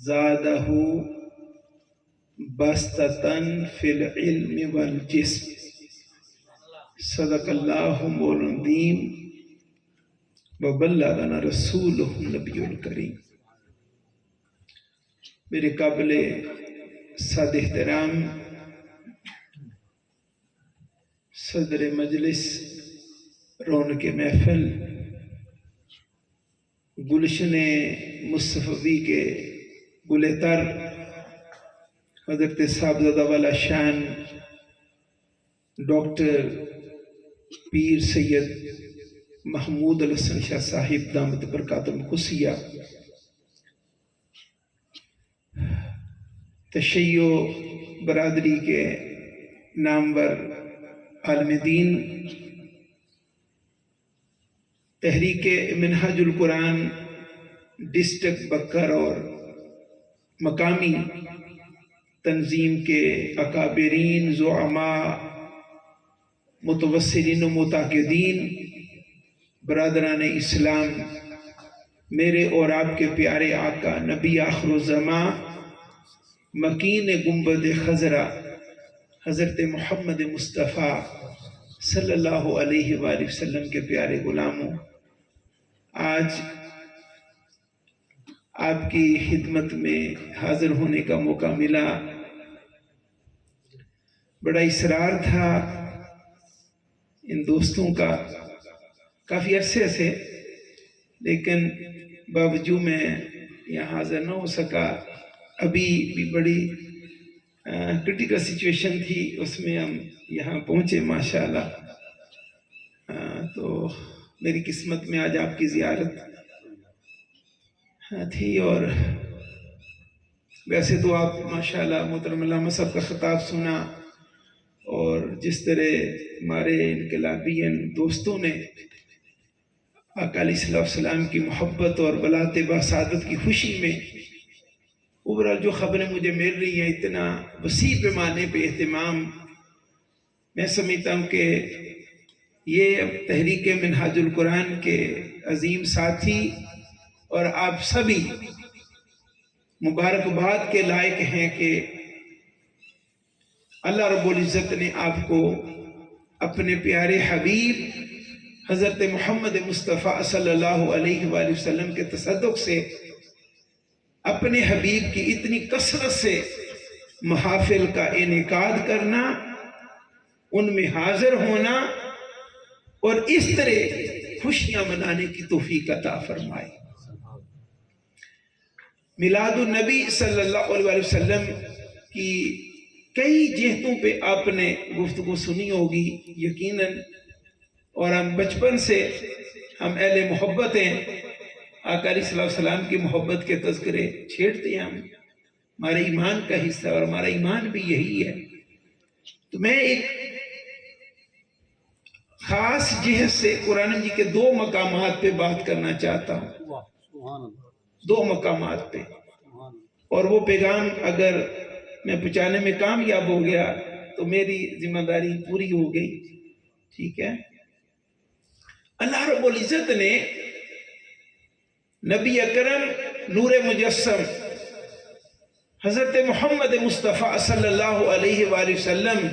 زادہ بسطتاً فی العلم والجسم۔ صدق اللہ مولانا العظیم وبلغنا رسولہ النبی الکریم۔ میرے قابل صد احترام صدر مجلس، رونق محفل، گلشن مصطفی کے گل تر، حضرت صاحبزادہ والا شان ڈاکٹر پیر سید محمود الحسن شاہ صاحب دامت برکاتہم القدسیہ، تشیع برادری کے نامور عالم دین، تحریک منہاج القرآن ڈسٹرکٹ بکر اور مقامی تنظیم کے اکابرین، زعماء، متوسلین و متعاقدین، برادران اسلام، میرے اور آپ کے پیارے آقا نبی آخر الزماں مکین گنبد خضرا حضرت محمد مصطفیٰ صلی اللہ علیہ وآلہ وسلم کے پیارے غلاموں، آج آپ کی خدمت میں حاضر ہونے کا موقع ملا۔ بڑا اصرار تھا ان دوستوں کا کافی عرصے سے، لیکن باوجود میں یہاں حاضر نہ ہو سکا۔ ابھی بھی بڑی کرٹیکل سچویشن تھی، اس میں ہم یہاں پہنچے ماشاءاللہ۔ تو میری قسمت میں آج آپ کی زیارت تھی، اور ویسے تو آپ ماشاءاللہ محترم علامہ صاحب کا خطاب سنا، اور جس طرح ہمارے انقلابین دوستوں نے آقا علیہ الصلوۃ والسلام کی محبت اور بلات بسعادت کی خوشی میں اوورال جو خبریں مجھے مل رہی ہیں، اتنا وسیع پیمانے پہ اہتمام، میں سمجھتا ہوں کہ یہ تحریک منہاج القرآن کے عظیم ساتھی اور آپ سبھی مبارکباد کے لائق ہیں کہ اللہ رب العزت نے آپ کو اپنے پیارے حبیب حضرت محمد مصطفیٰ صلی اللہ علیہ وآلہ وسلم کے تصدق سے اپنے حبیب کی اتنی کثرت سے محافل کا انعقاد کرنا، ان میں حاضر ہونا اور اس طرح خوشیاں منانے کی توفیق عطا فرمائے۔ میلاد النبی صلی اللہ علیہ وسلم کی کئی جہتوں پہ آپ نے گفتگو سنی ہوگی یقیناً، اور ہم بچپن سے ہم اہل محبت ہیں، آقا علیہ السلام کی محبت کے تذکرے چھیڑتے ہیں، ہمارے ایمان کا حصہ، اور ہمارا ایمان بھی یہی ہے۔ تو میں ایک خاص جہت سے قرآن مجید کے دو مقامات پہ بات کرنا چاہتا ہوں، دو مقامات پہ، اور وہ پیغام اگر میں پہنچانے میں کامیاب ہو گیا تو میری ذمہ داری پوری ہو گئی، ٹھیک ہے۔ اللہ رب العزت نے نبی اکرم نور مجسم حضرت محمد مصطفیٰ صلی اللہ علیہ وآلہ وسلم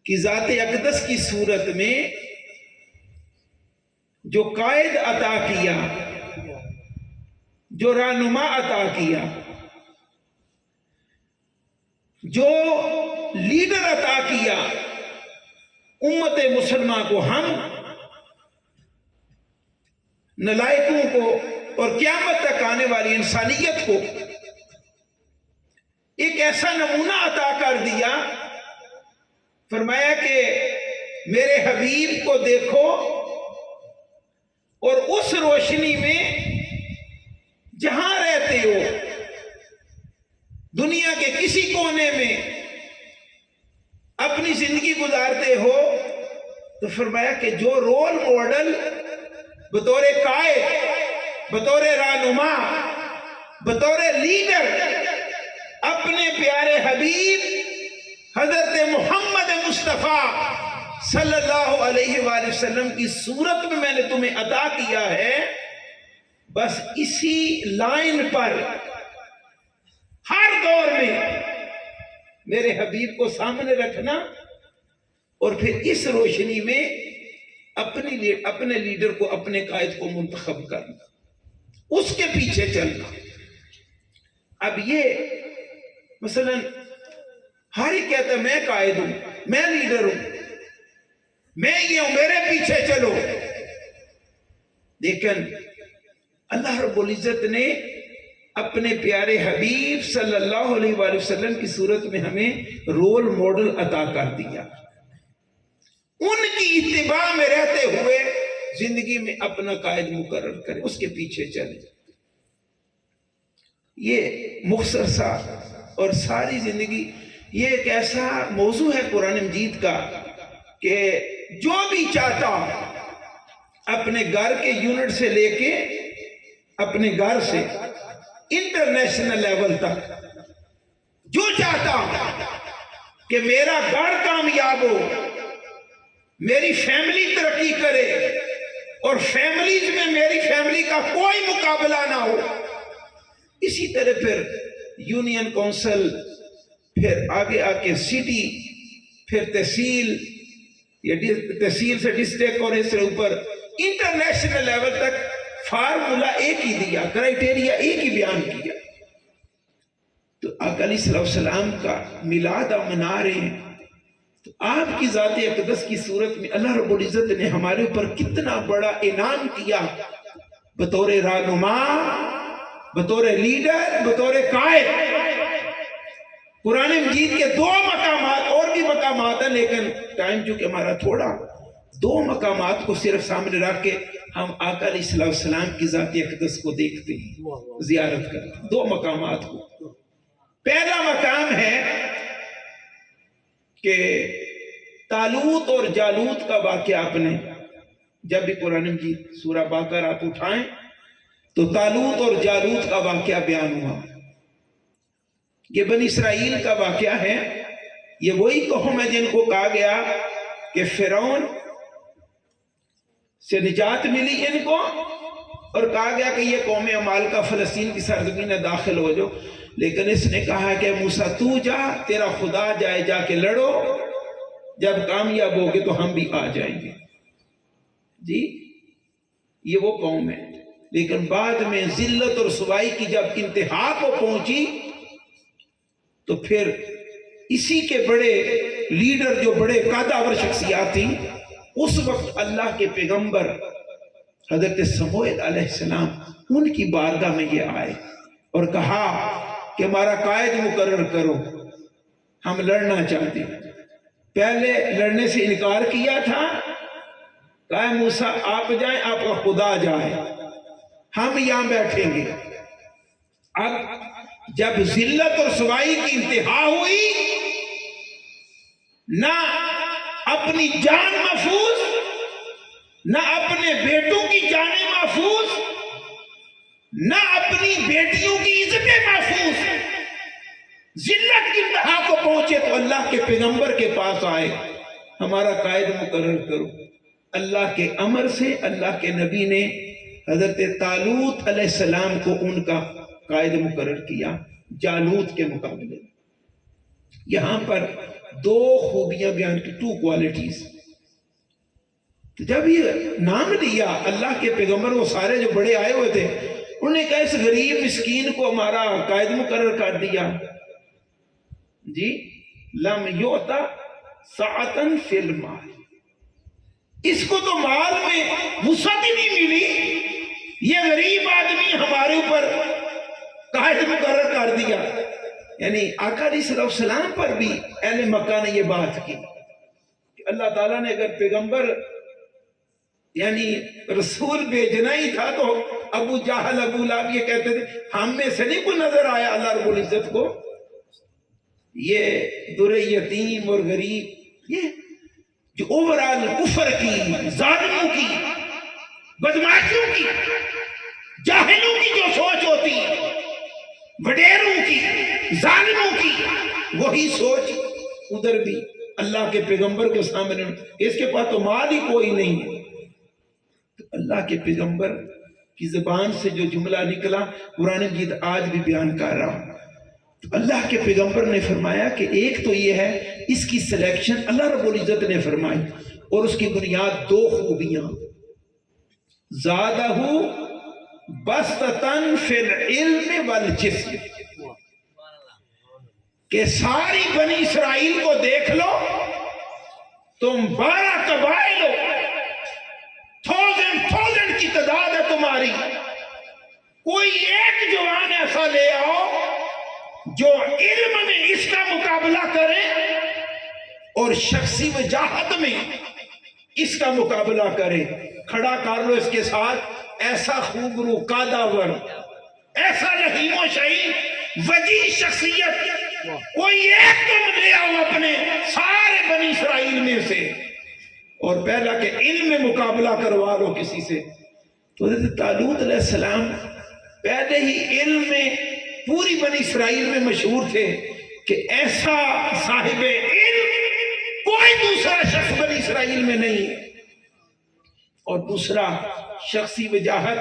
کی ذات اقدس کی صورت میں جو قائد عطا کیا، جو رہنما عطا کیا، جو لیڈر عطا کیا امت مسلمہ کو، ہم نلائقوں کو اور قیامت تک آنے والی انسانیت کو ایک ایسا نمونہ عطا کر دیا، فرمایا کہ میرے حبیب کو دیکھو اور اس روشنی میں جہاں رہتے ہو، دنیا کے کسی کونے میں اپنی زندگی گزارتے ہو، تو فرمایا کہ جو رول ماڈل بطور قائد، بطور رہنما، بطور لیڈر اپنے پیارے حبیب حضرت محمد مصطفیٰ صلی اللہ علیہ وآلہ وسلم کی صورت میں نے تمہیں عطا کیا ہے، بس اسی لائن پر میرے حبیب کو سامنے رکھنا اور پھر اس روشنی میں اپنے لیڈر کو، اپنے قائد کو منتخب کرنا، اس کے پیچھے چلنا۔ اب یہ مثلا ہر ایک کہتا ہے میں قائد ہوں، میں لیڈر ہوں، میں یہ ہوں، میرے پیچھے چلو۔ لیکن اللہ رب العزت نے اپنے پیارے حبیب صلی اللہ علیہ وآلہ وسلم کی صورت میں ہمیں رول ماڈل عطا کر دیا۔ ان کی اتباع میں رہتے ہوئے زندگی میں اپنا قائد مقرر کریں، اس کے پیچھے چلیں۔ یہ مختصر سا اور ساری زندگی یہ ایک ایسا موضوع ہے قرآن مجید کا کہ جو بھی چاہتا اپنے گھر کے یونٹ سے لے کے اپنے گھر سے انٹرنیشنل لیول تک، جو چاہتا کہ میرا گھر کامیاب ہو، میری فیملی ترقی کرے اور فیملیز میں میری فیملی کا کوئی مقابلہ نہ ہو، اسی طرح پھر یونین کونسل، پھر آگے آگے سٹی، پھر تحصیل، تحصیل سے ڈسٹرکٹ اور اس سے اوپر انٹرنیشنل لیول تک فارمولا ایک ہی دیا، کرائیٹیریا ایک ہی بیان کیا۔ تو آقا علیہ الصلوۃ والسلام کا میلاد منا رہے ہیں، تو آپ کی ذات اقدس کی صورت میں اللہ رب العزت نے ہمارے اوپر کتنا بڑا انعام کیا، بطور رہنما، بطور لیڈر، بطور قائد۔ قرآن مجید کے 2 مقامات، اور بھی مقامات ہیں لیکن ٹائم چونکہ ہمارا تھوڑا، 2 مقامات کو صرف سامنے رکھ کے ہم آقا علیہ الصلوۃ والسلام کی ذات اقدس کو دیکھتے ہیں، زیارت کرتے ہیں۔ 2 مقامات کو، پہلا مقام ہے کہ طالوت اور جالوت کا واقعہ آپ نے جب بھی قرآن مجید سورہ بقرہ اٹھائیں تو طالوت اور جالوت کا واقعہ بیان ہوا۔ یہ بنی اسرائیل کا واقعہ ہے، یہ وہی قوم ہے جن کو کہا گیا کہ فرعون سے نجات ملی ان کو، اور کہا گیا کہ یہ قوم عمالقہ فلسطین کی سرزمین میں داخل ہو جاؤ، لیکن اس نے کہا کہ موسیٰ تو جا، تیرا خدا جائے، جا کے لڑو، جب کامیاب ہوگے تو ہم بھی آ جائیں گے۔ جی یہ وہ قوم ہے، لیکن بعد میں ذلت اور رسوائی کی جب انتہا کو پہنچی تو پھر اسی کے بڑے لیڈر جو بڑے قادور شخصیات تھیں، اس وقت اللہ کے پیغمبر حضرت سموئیل علیہ السلام ان کی بارگاہ میں یہ آئے اور کہا کہ ہمارا قائد مقرر کرو، ہم لڑنا چاہتے ہیں۔ پہلے لڑنے سے انکار کیا تھا، کہا موسیٰ آپ جائیں، آپ کا خدا جائے، ہم یہاں بیٹھیں گے۔ اب جب ذلت اور رسوائی کی انتہا ہوئی، نہ اپنی جان محفوظ، نہ اپنے بیٹوں کی جانیں محفوظ، نہ اپنی بیٹیوں کی عزتیں محفوظ، ذلت کی انتہا کو پہنچے تو اللہ کے پیغمبر کے پاس آئے، ہمارا قائد مقرر کرو۔ اللہ کے امر سے اللہ کے نبی نے حضرت طالوت علیہ السلام کو ان کا قائد مقرر کیا جالوت کے مقابلے۔ یہاں پر 2 خوبیاں بیان کی، 2 کوالٹیز۔ جب یہ نام لیا اللہ کے پیغمبر، وہ سارے جو بڑے آئے ہوئے تھے، انہوں نے کہا اس غریب مسکین کو ہمارا قائد مقرر کر دیا۔ جی لم یعطا سعۃ فی المال، اس کو تو مال میں وسعت ہی نہیں ملی، یہ غریب آدمی ہمارے اوپر قائد مقرر کر دیا۔ یعنی آقا علیہ الصلوۃ والسلام پر بھی اہل مکہ نے یہ بات کی کہ اللہ تعالیٰ نے اگر پیغمبر یعنی رسول بھیجنا ہی تھا تو ابو جہل ابو لہب یہ کہتے تھے ہم میں سے نہیں کوئی نظر آیا اللہ رب العزت کو، یہ در یتیم اور غریب، یہ جو اوورال کفر کی، ظالموں کی، بدماشیوں کی، جاہلوں کی جو سوچ ہوتی، وڈیروں کی، ظالموں کی، وہی سوچ ادھر بھی اللہ کے پیغمبر کے سامنے، اس کے پاس تو مال ہی کوئی نہیں ہے۔ تو اللہ کے پیغمبر کی زبان سے جو جملہ نکلا قرآن مجید آج بھی بیان کر رہا ہوں تو اللہ کے پیغمبر نے فرمایا کہ ایک تو یہ ہے اس کی سلیکشن اللہ رب العزت نے فرمائی، اور اس کی بنیاد دو خوبیاں، زادہ بسطتاً فی العلم والجسم، کہ ساری بنی اسرائیل کو دیکھ لو، تم 12 قبائل ہو، 1000 کی تعداد ہے تمہاری، کوئی ایک جوان ایسا لے آؤ جو علم میں اس کا مقابلہ کرے اور شخصی وجاہت میں اس کا مقابلہ کرے، کھڑا کر لو اس کے ساتھ ایسا خوبرو قاداور، ایسا رحیم و شہید وجیح شخصیت، کوئی ایک تم لے آؤ اپنے سارے بنی اسرائیل میں سے، اور پہلا کہ علم میں مقابلہ کروا لو کسی سے۔ تو حضرت طالوت علیہ السلام پہلے ہی علم میں پوری بنی اسرائیل میں مشہور تھے کہ ایسا صاحب علم کوئی دوسرا شخص بنی اسرائیل میں نہیں، اور دوسرا شخصی وجاہت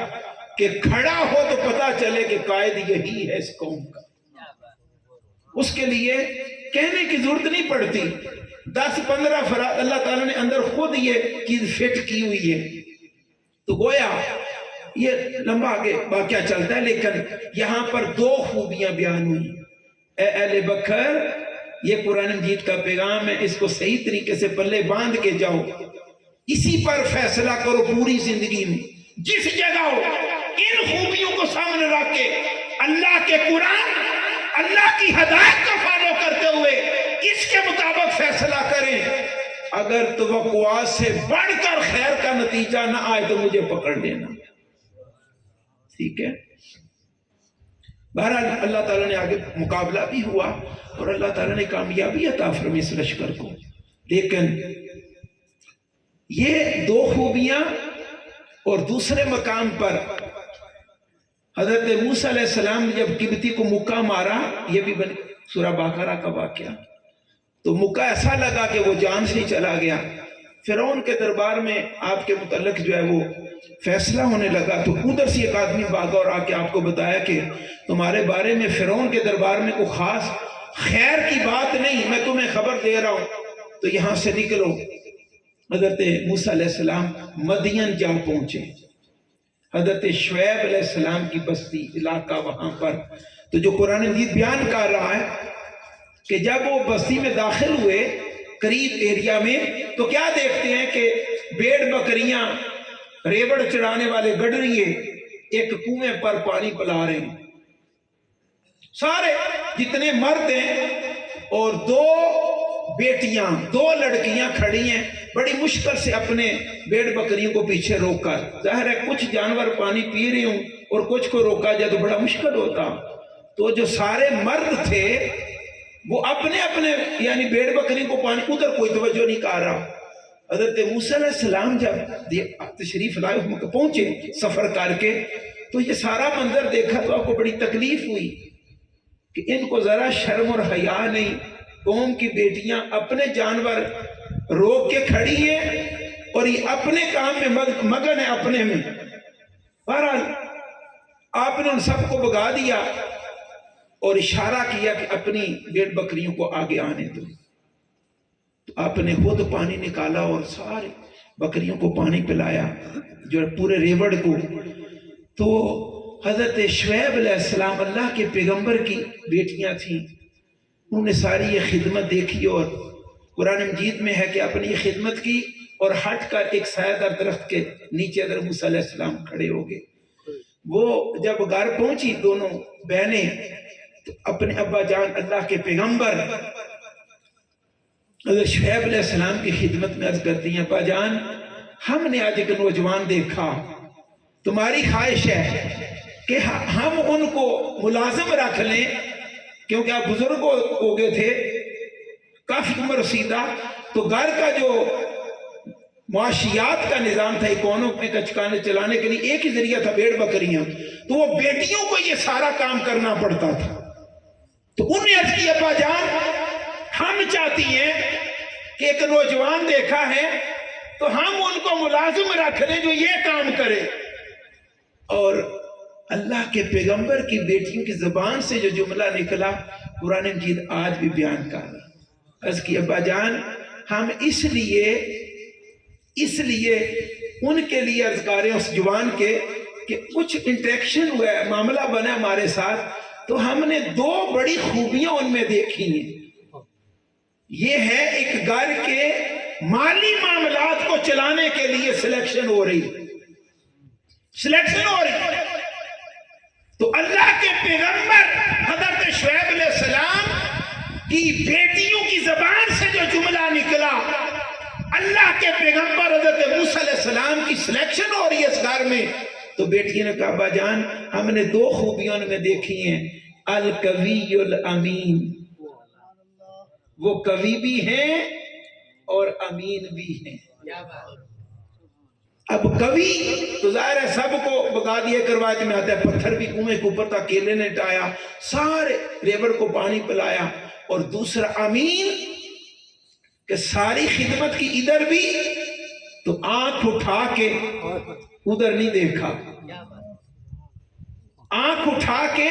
کہ کھڑا ہو تو پتا چلے کہ قائد یہی ہے اس قوم کا، اس کے لیے کہنے کی ضرورت نہیں پڑتی، 10-15 افراد اللہ تعالیٰ نے اندر خود یہ چیز فٹ کی ہوئی ہے۔ تو گویا یہ لمبا آگے واقعہ چلتا ہے، لیکن یہاں پر دو خوبیاں بیان ہوئی۔ اے اہل بکر، یہ قرآن مجید کا پیغام ہے، اس کو صحیح طریقے سے پلے باندھ کے جاؤ، اسی پر فیصلہ کرو پوری زندگی میں، جس جگہ ہو ان خوبیوں کو سامنے رکھ کے اللہ کے قرآن، اللہ کی ہدایت کو فالو کرتے ہوئے اس کے مطابق فیصلہ کریں۔ اگر توقعات سے بڑھ کر خیر کا نتیجہ نہ آئے تو مجھے پکڑ لینا، ٹھیک ہے؟ بہرحال اللہ تعالیٰ نے آگے مقابلہ بھی ہوا اور اللہ تعالیٰ نے کامیابی عطا فرمائی اس لشکر کو، لیکن یہ دو خوبیاں، اور دوسرے مقام پر حضرت موسیٰ علیہ السلام نے جب قبطی کو مکہ مارا، یہ بھی سورہ بقرہ کا واقعہ، تو مکہ ایسا لگا کہ وہ جان سے ہی چلا گیا، فرعون کے دربار میں آپ کے متعلق جو ہے وہ فیصلہ ہونے لگا، تو ادھر سے ایک آدمی بھاگا اور آ کے آپ کو بتایا کہ تمہارے بارے میں فرعون کے دربار میں کوئی خاص خیر کی بات نہیں، میں تمہیں خبر دے رہا ہوں، تو یہاں سے نکلو۔ حضرت موسیٰ علیہ السلام مدین جا پہنچے، حضرت شعیب علیہ السلام کی بستی علاقہ وہاں پر، تو جو قرآن مجید بیان کر رہا ہے کہ جب وہ بستی میں داخل ہوئے قریب ایریا میں، تو کیا دیکھتے ہیں کہ بھیڑ بکریاں، ریوڑ چڑھانے والے گڈریے ایک کنویں پر پانی پلا رہے ہیں، سارے جتنے مرد ہیں، اور 2 بیٹیاں، 2 لڑکیاں کھڑی ہیں، بڑی مشکل سے اپنے بھیڑ بکریوں کو پیچھے روک کر، ظاہر ہے کچھ جانور پانی پی رہے ہوں اور کچھ کو روکا جائے تو بڑا مشکل ہوتا، تو جو سارے مرد تھے وہ اپنے اپنے یعنی بھیڑ بکری کو پانی، ادھر کوئی توجہ نہیں کر رہا۔ حضرت موسیٰ علیہ السلام جب تشریف لائے پہنچے سفر کر کے، تو یہ سارا منظر دیکھا تو آپ کو بڑی تکلیف ہوئی کہ ان کو ذرا شرم اور حیا نہیں، قوم کی بیٹیاں اپنے جانور روک کے کھڑی ہیں اور یہ اپنے کام میں مگن ہے اپنے میں۔ بہرحال آپ نے ان سب کو بھگا دیا اور اشارہ کیا کہ اپنی بھیڑ بکریوں کو آگے آنے دو، تو آپ نے خود پانی نکالا اور سارے بکریوں کو پانی پلایا، جو پورے ریوڑ کو۔ تو حضرت شعیب علیہ السلام اللہ کے پیغمبر کی بیٹیاں تھیں، انہوں نے ساری یہ خدمت دیکھی، اور قرآن مجید میں ہے کہ اپنی یہ خدمت کی اور ہٹ کر ایک سایہ دار درخت کے نیچے حضرت موسیٰ علیہ السلام کھڑے ہو گئے۔ وہ جب گھر پہنچی دونوں بہنیں، تو اپنے ابا جان اللہ کے پیغمبر حضرت شعیب علیہ السلام کی خدمت میں عرض کرتی ہیں، ابا جان ہم نے آج ایک نوجوان دیکھا، تمہاری خواہش ہے کہ ہم ان کو ملازم رکھ لیں، کیونکہ آپ بزرگ ہو گئے تھے، کافی عمر رسیدہ، تو گھر کا جو معاشیات کا نظام تھا، اکانوں میں کچکانے چلانے کے لیے ایک ہی ذریعہ تھا بھیڑ بکریاں، تو وہ بیٹیوں کو یہ سارا کام کرنا پڑتا تھا۔ تو انہوں نے عرض کی، ابا جان ہم چاہتی ہیں کہ ایک نوجوان دیکھا ہے تو ہم ان کو ملازم رکھ لیں جو یہ کام کرے۔ اور اللہ کے پیغمبر کی بیٹیوں کی زبان سے جو جملہ نکلا، قرآن مجید آج بھی بیان کر رہا ہے۔ اس کی ابا جان ہم اس لیے ان کے لیے عرض کر رہے ہیں اس جوان کے کہ کچھ انٹریکشن ہوا ہے، معاملہ بنا ہمارے ساتھ، تو ہم نے دو بڑی خوبیاں ان میں دیکھی ہیں۔ یہ ہے ایک گھر کے مالی معاملات کو چلانے کے لیے سلیکشن ہو رہی، تو اللہ کے پیغمبر حضرت شعیب علیہ السلام کی بیٹیوں کی زبان سے جو جملہ نکلا، اللہ کے پیغمبر حضرت موسیٰ علیہ السلام کی سلیکشن ہو رہی ہے اس گھر میں، تو بیٹی نے کہا ابا جان ہم نے دو خوبیوں میں دیکھی ہیں، القوی الامین، وہ قوی بھی ہیں اور امین بھی ہیں۔ اب قوی تو ظاہر ہے سب کو بغدادی روایت میں آتا ہے، پتھر بھی کنویں کے اوپر تھا، کیلے نے ٹایا، سارے لیبر کو پانی پلایا، اور دوسرا امین کہ ساری خدمت کی ادھر بھی تو آنکھ اٹھا کے ادھر نہیں دیکھا، آنکھ اٹھا کے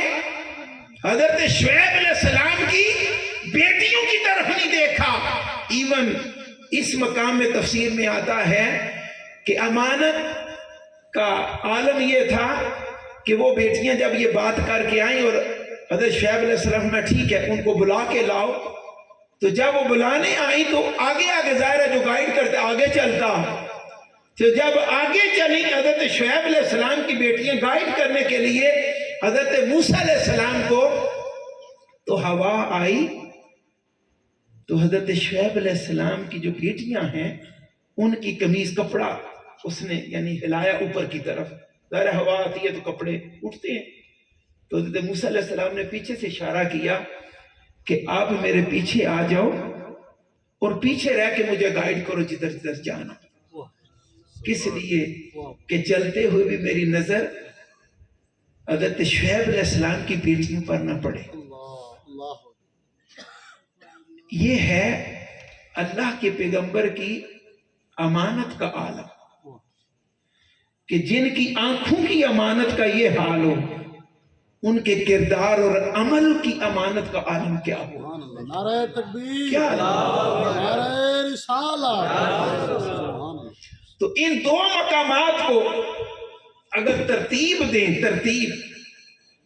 حضرت شعیب علیہ السلام کی بیٹیوں کی طرف نہیں دیکھا۔ ایون اس مقام میں تفسیر میں آتا ہے کہ امانت کا عالم یہ تھا کہ وہ بیٹیاں جب یہ بات کر کے آئیں اور حضرت شعیب علیہ السلام میں ٹھیک ہے ان کو بلا کے لاؤ، تو جب وہ بلانے آئی تو آگے ظاہر ہے جو گائیڈ کرتا آگے چلتا، تو جب آگے چلی حضرت شعیب علیہ السلام کی بیٹیاں گائیڈ کرنے کے لیے حضرت موسیٰ علیہ السلام کو، تو ہوا آئی تو حضرت شعیب علیہ السلام کی جو بیٹیاں ہیں ان کی قمیض کپڑا اس نے یعنی ہلایا اوپر کی طرف، ظاہر ہوا آتی ہے تو کپڑے اٹھتے ہیں، تو حضرت موسیٰ علیہ السلام نے پیچھے سے اشارہ کیا کہ آپ میرے پیچھے آ جاؤ اور پیچھے رہ کے مجھے گائیڈ کرو جدھر جدھر جانا، کس لیے کہ چلتے ہوئے بھی میری نظر حضرت شعیب علیہ السلام کی بیٹیوں پر نہ پڑے۔ یہ ہے اللہ کے پیغمبر کی امانت کا عالم، کہ جن کی آنکھوں کی امانت کا یہ حال ہو، ان کے کردار اور عمل کی امانت کا عالم کیا ہو۔ نعرہ تکبیر، کیا نعرہ رسالت۔ تو ان دو مقامات کو اگر ترتیب دیں، ترتیب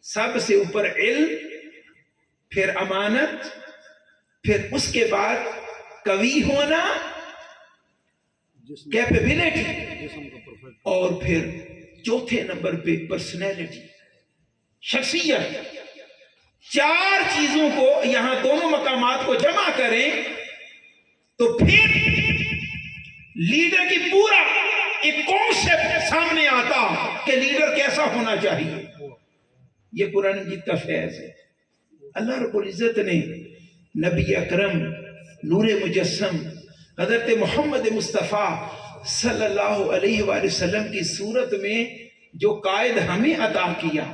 سب سے اوپر علم، پھر امانت، پھر اس کے بعد قوی ہونا، کیپیبلٹی، اور پھر چوتھے نمبر پہ پرسنالٹی، شخصیت۔ چار چیزوں کو یہاں دونوں مقامات کو جمع کریں تو پھر لیڈر کی پورا ایک کانسیپٹ سامنے آتا کہ لیڈر کیسا ہونا چاہیے۔ یہ قرآن مجید کا فیض ہے۔ اللہ رب العزت نے نبی اکرم نور مجسم حضرت محمد مصطفیٰ صلی اللہ علیہ وآلہ وسلم کی صورت میں جو قائد ہمیں عطا کیا،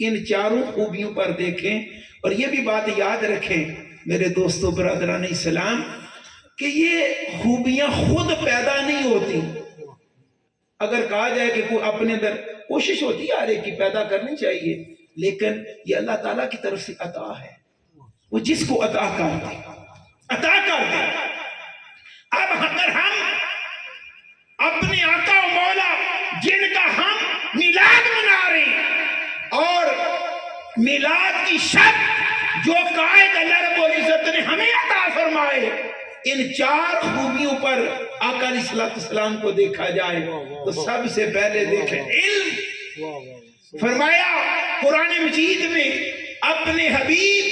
ان چاروں خوبیوں پر دیکھیں، اور یہ بھی بات یاد رکھیں میرے دوستو برادران اسلام کہ یہ خوبیاں خود پیدا نہیں ہوتی۔ اگر کہا جائے کہ کوئی اپنے اندر کوشش ہوتی ہے ہر ایک کی پیدا کرنی چاہیے، لیکن یہ اللہ تعالیٰ کی طرف سے عطا ہے، وہ جس کو عطا کر دے عطا کر دے۔ اب اگر ہم اپنے آقا و مولا جن کا ہم میلاد منا رہے ہیں، اور میلاد کی شب جو قائد اللہ رب العزت نے ہمیں عطا فرمائے، ان چار خوبیوں پر آقا علیہ السلام کو دیکھا جائے تو سب سے پہلے دیکھیں علم۔ فرمایا قرآن مجید میں اپنے حبیب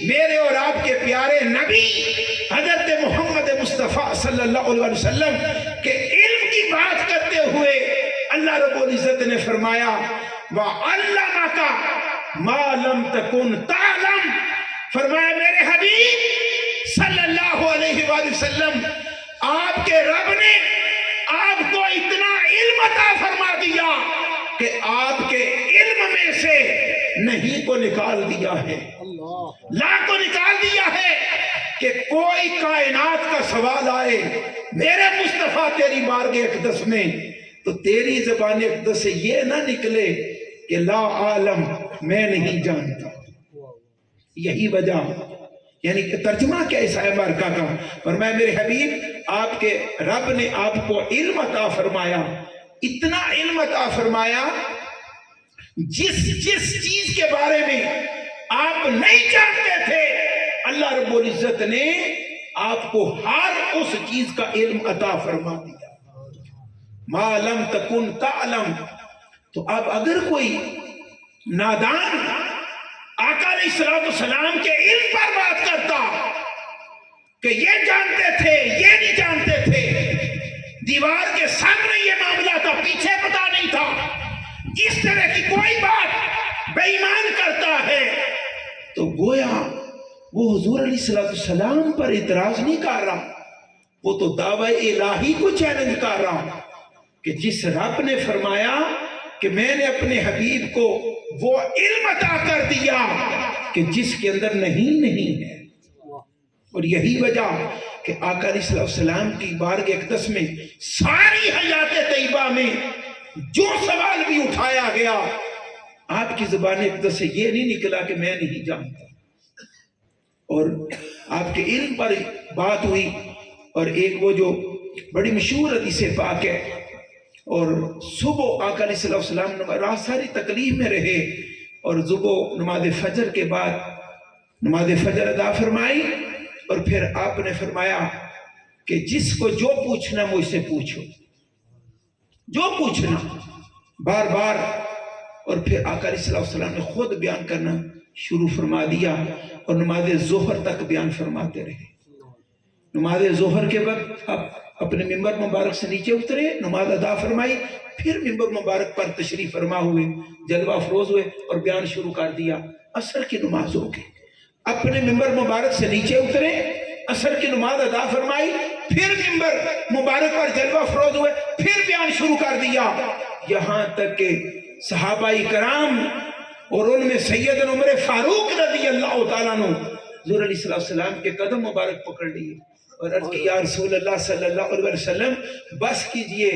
میرے اور آپ کے پیارے نبی حضرت محمد مصطفیٰ صلی اللہ علیہ وسلم کے علم کی بات کرتے ہوئے اللہ رب العزت نے فرمایا وَعَلَّمَكَ مَا لَمْ تَكُنْ تَعْلَمْ۔ فرمایا میرے حبیب صلی اللہ علیہ وآلہ وسلم، آپ کے رب نے آپ کو اتنا علم عطا فرما دیا کہ آپ کے علم میں سے نہیں کو نکال دیا ہے، لا کو نکال دیا ہے کہ کوئی کائنات کا سوال آئے میرے مصطفیٰ تیری بارگاہ اقدس میں تو تیری زبان اقدس سے یہ نہ نکلے کہ لا عالم، میں نہیں جانتا۔ یہی وجہ، یعنی کہ ترجمہ کیا اس آیت مبارکہ کا؟ فرمایا میرے حبیب آپ کے رب نے آپ کو علم عطا فرمایا، اتنا علم عطا فرمایا جس چیز کے بارے میں آپ نہیں جانتے تھے، اللہ رب العزت نے آپ کو ہر اس چیز کا علم عطا فرما دیا۔ ما لم تکن تعلم۔ تو اب اگر کوئی نادان آقا علیہ السلام کے علم پر بات کرتا کہ یہ جانتے تھے یہ نہیں جانتے تھے، دیوار کے سامنے یہ معاملہ تھا پیچھے پتا نہیں تھا، اس طرح کی کوئی بات بے ایمان کرتا ہے تو گویا وہ حضور علیہ السلام پر اعتراض نہیں کر رہا، وہ تو دعوی الہی کو چیلنج کر رہا کہ جس رب نے فرمایا کہ میں نے اپنے حبیب کو وہ علم عطا کر دیا کہ جس کے اندر نہیں ہے۔ اور یہی وجہ کہ آقا علیہ السلام کی بارگاہ اقدس میں ساری حیات طیبہ میں جو سوال بھی اٹھایا گیا، آپ کی زبان اقدس سے یہ نہیں نکلا کہ میں نہیں جانتا، اور آپ کے علم پر بات ہوئی۔ اور ایک وہ جو بڑی مشہور حدیث پاک ہے، اور صبح آقا علیہ السلام رات ساری تکلیف میں رہے، اور صبح نماز فجر کے بعد نماز فجر ادا فرمائی، اور پھر آپ نے فرمایا کہ جس کو جو پوچھنا مجھ سے پوچھو، جو پوچھنا بار بار۔ اور پھر آقا علیہ السلام نے خود بیان کرنا شروع فرما دیا، اور نماز ظہر تک بیان فرماتے رہے۔ نماز ظہر کے وقت آپ اپنے ممبر مبارک سے نیچے اترے، نماز ادا فرمائی، پھر ممبر مبارک پر تشریف فرما ہوئے، جلوہ افروز ہوئے اور بیان شروع کر دیا۔ عصر کی نماز ہو گئی، اپنے ممبر مبارک سے نیچے اترے، عصر کی نماز ادا فرمائی، پھر ممبر مبارک پر جلوہ افروز ہوئے، پھر بیان شروع کر دیا، یہاں تک کہ صحابہ کرام اور ان میں سیدنا عمر فاروق رضی اللہ تعالیٰ عنہ حضور علیہ السلام کے قدم مبارک پکڑ لیے اور عرض کی یا رسول اللہ صلی اللہ علیہ وسلم بس کیجئے،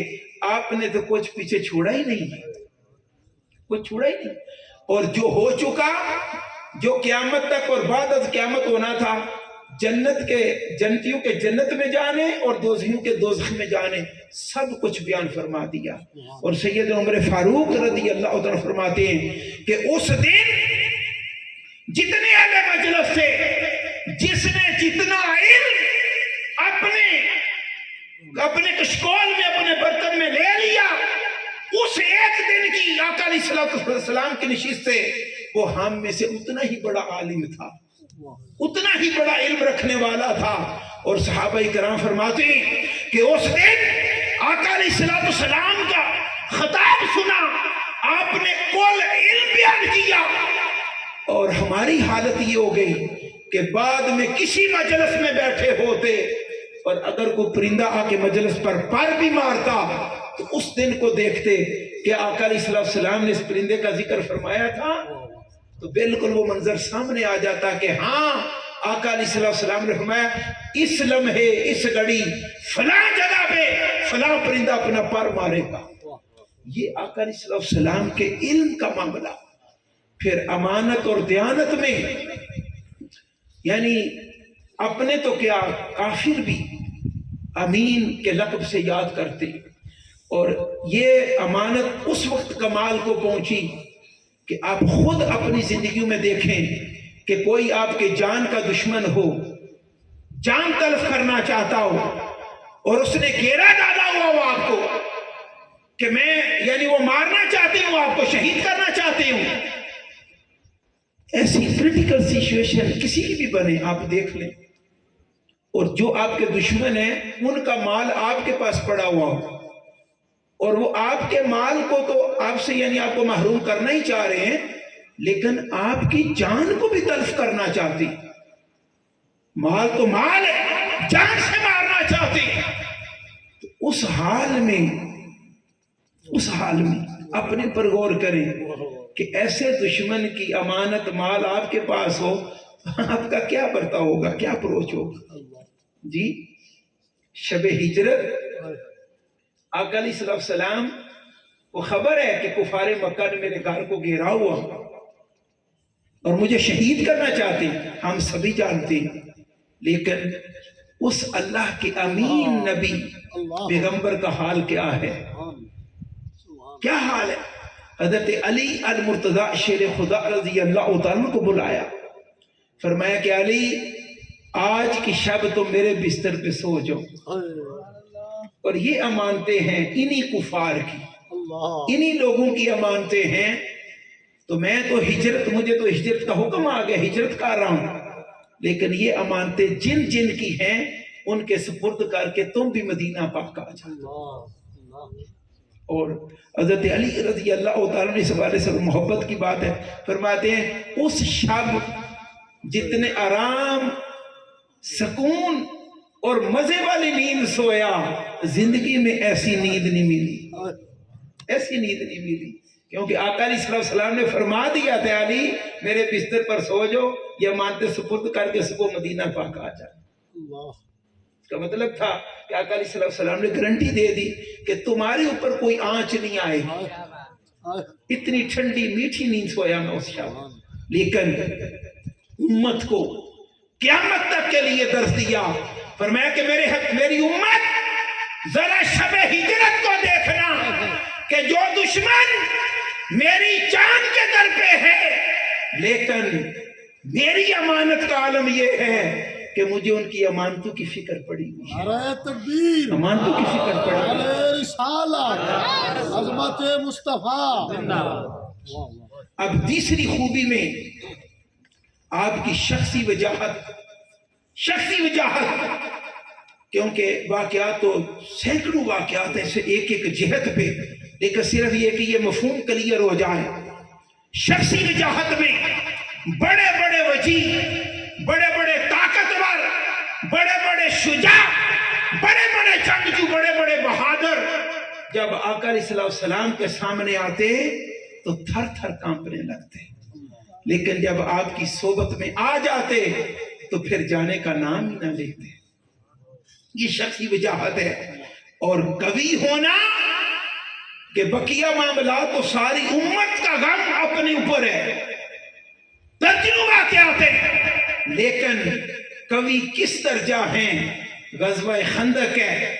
آپ نے تو کچھ پیچھے چھوڑا ہی نہیں، کچھ چھوڑا ہی نہیں، اور جو ہو چکا، جو قیامت تک اور بعد از قیامت ہونا تھا، جنت کے جنتیوں کے جنت میں جانے اور دوزخیوں کے دوزخ میں جانے، سب کچھ بیان فرما دیا۔ اور سیدنا عمر فاروق رضی اللہ عنہ فرماتے ہیں کہ اس دن جتنے اہل مجلس سے جس نے جتنا علم اپنے کشکول میں اپنے برتن میں لے لیا، اس ایک دن کی آقا علیہ السلام کی نشست سے وہ ہم میں سے اتنا ہی بڑا عالم تھا، اتنا ہی بڑا علم رکھنے والا تھا۔ اور صحابہ کرام فرماتے ہیں کہ اس دن آقا علیہ السلام کا خطاب سنا، آپ نے کل علم بیان کیا، اور ہماری حالت یہ ہو گئی کہ بعد میں کسی مجلس میں بیٹھے ہوتے اور اگر کوئی پرندہ آ کے مجلس پر پر بھی مارتا تو اس دن کو دیکھتے کہ آقا علیہ السلام نے اس پرندے کا ذکر فرمایا تھا، تو بالکل وہ منظر سامنے آ جاتا کہ ہاں آقا علیہ السلام نے فرمایا اس لمحے اس گھڑی فلاں جگہ پہ فلاں پرندہ اپنا پر مارے گا۔ یہ آقا علیہ السلام کے علم کا معاملہ۔ پھر امانت اور دیانت میں یعنی اپنے تو کیا کافر بھی امین کے لقب سے یاد کرتے، اور یہ امانت اس وقت کمال کو پہنچی کہ آپ خود اپنی زندگیوں میں دیکھیں کہ کوئی آپ کے جان کا دشمن ہو، جان تلف کرنا چاہتا ہو، اور اس نے گھیرا ڈالا ہوا ہو آپ کو کہ میں یعنی وہ مارنا چاہتے ہوں، آپ کو شہید کرنا چاہتے ہوں، ایسی کریٹیکل سچویشن کسی کی بھی بنے آپ دیکھ لیں، اور جو آپ کے دشمن ہیں ان کا مال آپ کے پاس پڑا ہوا ہو، اور وہ آپ کے مال کو تو آپ سے یعنی آپ کو محروم کرنا ہی چاہ رہے ہیں، لیکن آپ کی جان کو بھی تلف کرنا چاہتی، مال تو مال ہے، جان سے مارنا چاہتی، تو اس حال میں اپنے پر غور کریں کہ ایسے دشمن کی امانت مال آپ کے پاس ہو تو آپ کا کیا برتاؤ ہوگا، کیا اپروچ ہوگا؟ جی شب ہجرت آقا علیہ السلام کو خبر ہے کہ کفار مکہ نے میرے گھر کو گھیرا ہوا، اور مجھے شہید کرنا چاہتے، ہم سبھی جانتے، لیکن اس اللہ کے امین نبی پیغمبر کا حال کیا ہے؟ کیا حال ہے؟ حضرت علی المرتضیٰ شیر خدا رضی اللہ تعالیٰ کو بلایا، فرمایا کہ علی آج کی شب تو میرے بستر پہ سو جاؤ، اور یہ امانتیں ہیں انہی کفار کی، انہی لوگوں کی امانتیں ہیں، تو میں تو مجھے تو ہجرت کا حکم آ گیا، ہجرت کر رہا ہوں، لیکن یہ امانتیں جن جن کی ہیں ان کے سپرد کر کے تم بھی مدینہ پاک آ جاؤ۔ اور حضرت علی رضی اللہ تعالیٰ اس حوالے سے محبت کی بات ہے، فرماتے ہیں اس شب جتنے آرام، سکون اور مزے والی نیند سویا، زندگی میں ایسی نیند نہیں ملی، ایسی نیند نہیں ملی، کیونکہ آقا علیہ السلام نے فرما دیا تھا علی میرے بستر پر سو جاؤ، یہ مانتے سپرد کر کے صبح مدینہ پاک آ جائے۔ اس کا مطلب تھا کہ آقا علیہ السلام نے گارنٹی دے دی کہ تمہارے اوپر کوئی آنچ نہیں آئے گی، اتنی ٹھنڈی میٹھی نیند سویا میں اس شب۔ لیکن امت کو قیامت تک کے لیے درس دیا، فرمایا کہ میری امت ذرا شب ہجرت کو دیکھنا کہ جو دشمن میری جان کے در پہ ہے، لیکن میری امانت کا عالم یہ ہے کہ مجھے ان کی امانتوں کی فکر پڑی ہوئی ہے، نعرہ تکبیر، امانتوں کی فکر پڑی ہوئی ہے۔ نعرہ رسالت، عظمت مصطفیٰ۔ اب تیسری خوبی میں آپ کی شخصی وجاہت، کیونکہ واقعات تو سینکڑوں واقعات ہیں ایک ایک جہت پہ، لیکن صرف یہ کہ یہ مفہوم کلیئر ہو جائے۔ شخصی وجاہت میں بڑے بڑے وجیہ، بڑے بڑے طاقتور، بڑے بڑے شجاع، بڑے بڑے جنگجو، بڑے بڑے بہادر جب آقا علیہ السلام کے سامنے آتے تو تھر تھر کانپنے لگتے، لیکن جب آپ کی صحبت میں آ جاتے تو پھر جانے کا نام ہی نہ لیتے۔ یہ شخصی وجاہت ہے۔ اور قوی ہونا کہ بقیہ معاملات تو ساری امت کا غم اپنے اوپر ہے، تجربہ کیا تھے، لیکن قوی کس درجہ ہیں؟ غزوہ خندق ہے،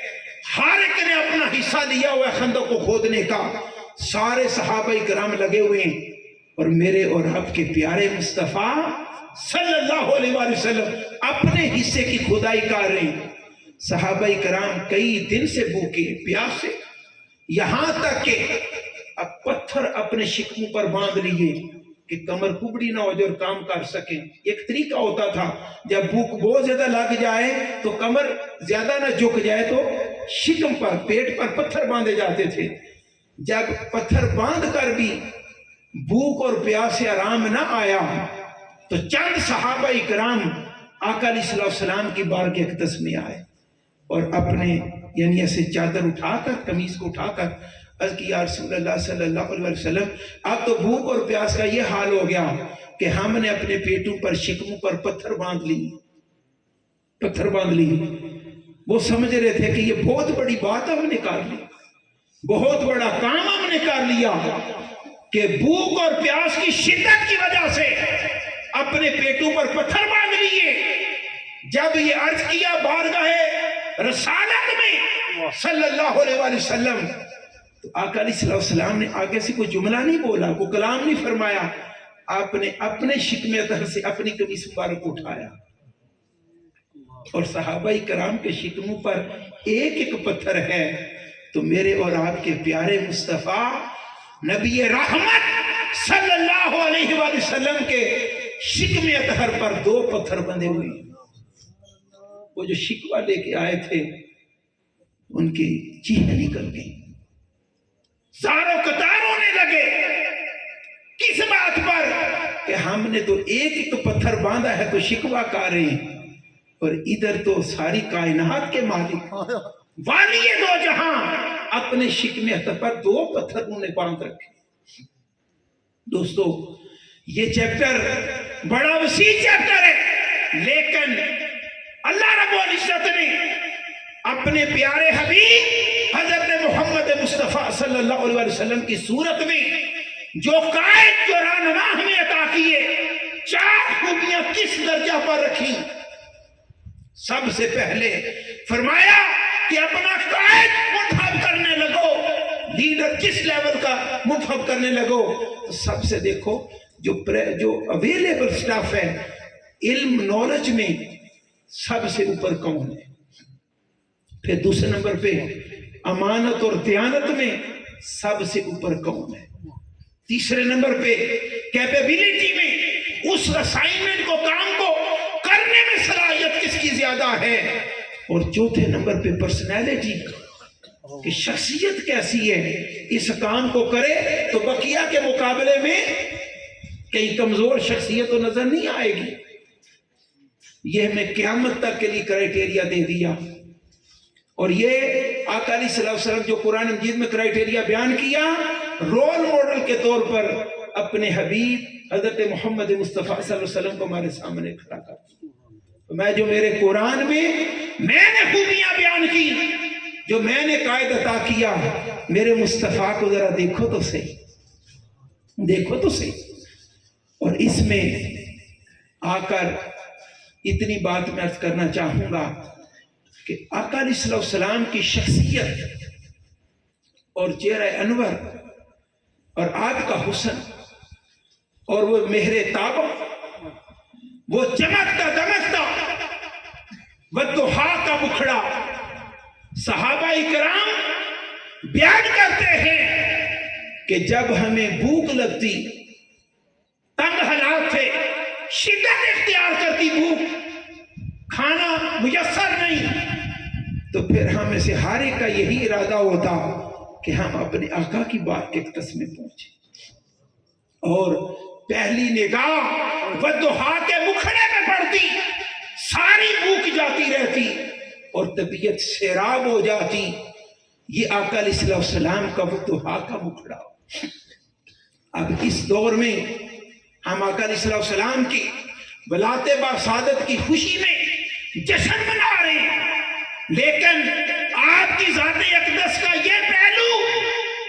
ہر ایک نے اپنا حصہ لیا ہوا ہے خندق کو کھودنے کا، سارے صحابہ کرام لگے ہوئے ہیں، اور میرے اور آپ کے پیارے مصطفیٰ صلی اللہ علیہ وآلہ وسلم اپنے حصے کی کھدائی کر رہے ہیں۔ صحابہ کرام کئی دن سے بھوکے پیاسے، یہاں تک کہ اب پتھر اپنے شکموں پر باندھ لیے کہ کمر کبڑی نہ ہو جائے اور کام کر سکیں۔ ایک طریقہ ہوتا تھا جب بھوک بہت زیادہ لگ جائے تو کمر زیادہ نہ جھک جائے تو شکم پر، پیٹ پر پتھر باندھے جاتے تھے۔ جب پتھر باندھ کر بھی بھوک اور پیاس سے آرام نہ آیا تو چند صحابہ کرام آقا علیہ السلام کی بارگاہ اقدس میں آئے اور اپنے یعنی ایسے چادر اٹھا کر، قمیص کو اٹھا کر عرض کی یا رسول اللہ صلی اللہ علیہ وسلم، اب تو بھوک اور پیاس کا یہ حال ہو گیا کہ ہم نے اپنے پیٹوں پر، شکموں پر پتھر باندھ لی۔ وہ سمجھ رہے تھے کہ یہ بہت بڑی بات ہم نے کر لی، بہت بڑا کام ہم نے کر لیا کہ بھوک اور پیاس کی شدت کی وجہ سے اپنے پیٹوں پر پتھر باندھ لیے۔ جب یہ عرض کیا بارگاہ رسالت میں صلی اللہ علیہ وآلہ وسلم تو آقا علیہ السلام نے آگے سے کوئی جملہ نہیں بولا، کوئی کلام نہیں فرمایا، آپ نے اپنے شکم اطہر سے اپنی قمیص مبارک کو اٹھایا اور صحابہ کرام کے شکموں پر ایک ایک پتھر ہے تو میرے اور آپ کے پیارے مصطفیٰ نبی رحمت صلی اللہ علیہ وآلہ وسلم کے شکم اطہر پر 2 پتھر بندھے ہوئے۔ وہ جو شکوہ لے کے آئے تھے ان کی چیخیں نکل گئی، زاروں قطار ہونے لگے۔ کس بات پر؟ کہ ہم نے تو ایک پتھر باندھا ہے تو شکوہ کر رہے ہیں، اور ادھر تو ساری کائنات کے مالک والی دو جہاں اپنے شکم اطہر پر 2 پتھر انہوں نے باندھ رکھے۔ دوستو یہ چیپٹر بڑا وسیع چیپٹر ہے، لیکن اللہ رب العزت نے اپنے پیارے حبیب حضرت محمد مصطفیٰ صلی اللہ علیہ وسلم کی صورت میں جو قائد، جو رہنما ہمیں عطا کیے، 4 خوبیاں کس درجہ پر رکھی؟ سب سے پہلے فرمایا کہ اپنا قائد منتخب کرنے لگو، لیڈر کس لیول کا منتخب کرنے لگو؟ تو سب سے دیکھو جو اویلیبل سٹاف ہے، علم نالج میں سب سے اوپر کون ہے؟ پھر دوسرے نمبر پہ امانت اور دیانت میں سب سے اوپر کون ہے؟ تیسرے نمبر پہ کیپیبلٹی میں اس اسائنمنٹ کو، کام کو کرنے میں صلاحیت کس کی زیادہ ہے؟ اور چوتھے نمبر پہ پرسنالٹی، کہ شخصیت کیسی ہے، اس کام کو کرے تو بقیہ کے مقابلے میں کہیں کمزور شخصیت تو نظر نہیں آئے گی۔ یہ ہمیں قیامت تک کے لیے کرائیٹیریا دے دیا، اور یہ آقا علیہ الصلوۃ والسلام جو قرآن مجید میں کرائیٹیریا بیان کیا، رول ماڈل کے طور پر اپنے حبیب حضرت محمد مصطفیٰ صلی اللہ علیہ وسلم کو ہمارے سامنے کھڑا کر دیا۔ میں جو میرے قرآن میں نے خوبیاں بیان کی، جو میں نے قائد عطا کیا، میرے مصطفیٰ کو ذرا دیکھو تو صحیح، دیکھو تو صحیح۔ اور اس میں آ کر اتنی بات میں عرض کرنا چاہوں گا کہ آقا علیہ الصلوۃ والسلام کی شخصیت اور چہرہ انور اور آپ کا حسن اور وہ مہر تابہ، وہ چمکتا دمکتا والضحیٰ کا مکھڑا، صحابہ کرام بیان کرتے ہیں کہ جب ہمیں بھوک لگتی، تنگ حالات تھے، شدت اختیار کرتی بھوک، کھانا میسر نہیں، تو پھر ہم میں سے ہر ایک کا یہی ارادہ ہوتا کہ ہم اپنے آقا کی بات کے قصد میں پہنچے، اور پہلی نگاہ والضحیٰ کے مکھڑے میں پڑتی، ساری بھوک جاتی رہتی اور طبیعت سیراب ہو جاتی۔ یہ آقا علیہ الصلوۃ والسلام کا والضحیٰ کا مکھڑا۔ اب اس دور میں ہم آقا علیہ الصلوۃ والسلام کی ولادت باسعادت کی خوشی میں جشن منا رہے ہیں، لیکن آپ کی ذات اقدس کا یہ پہلو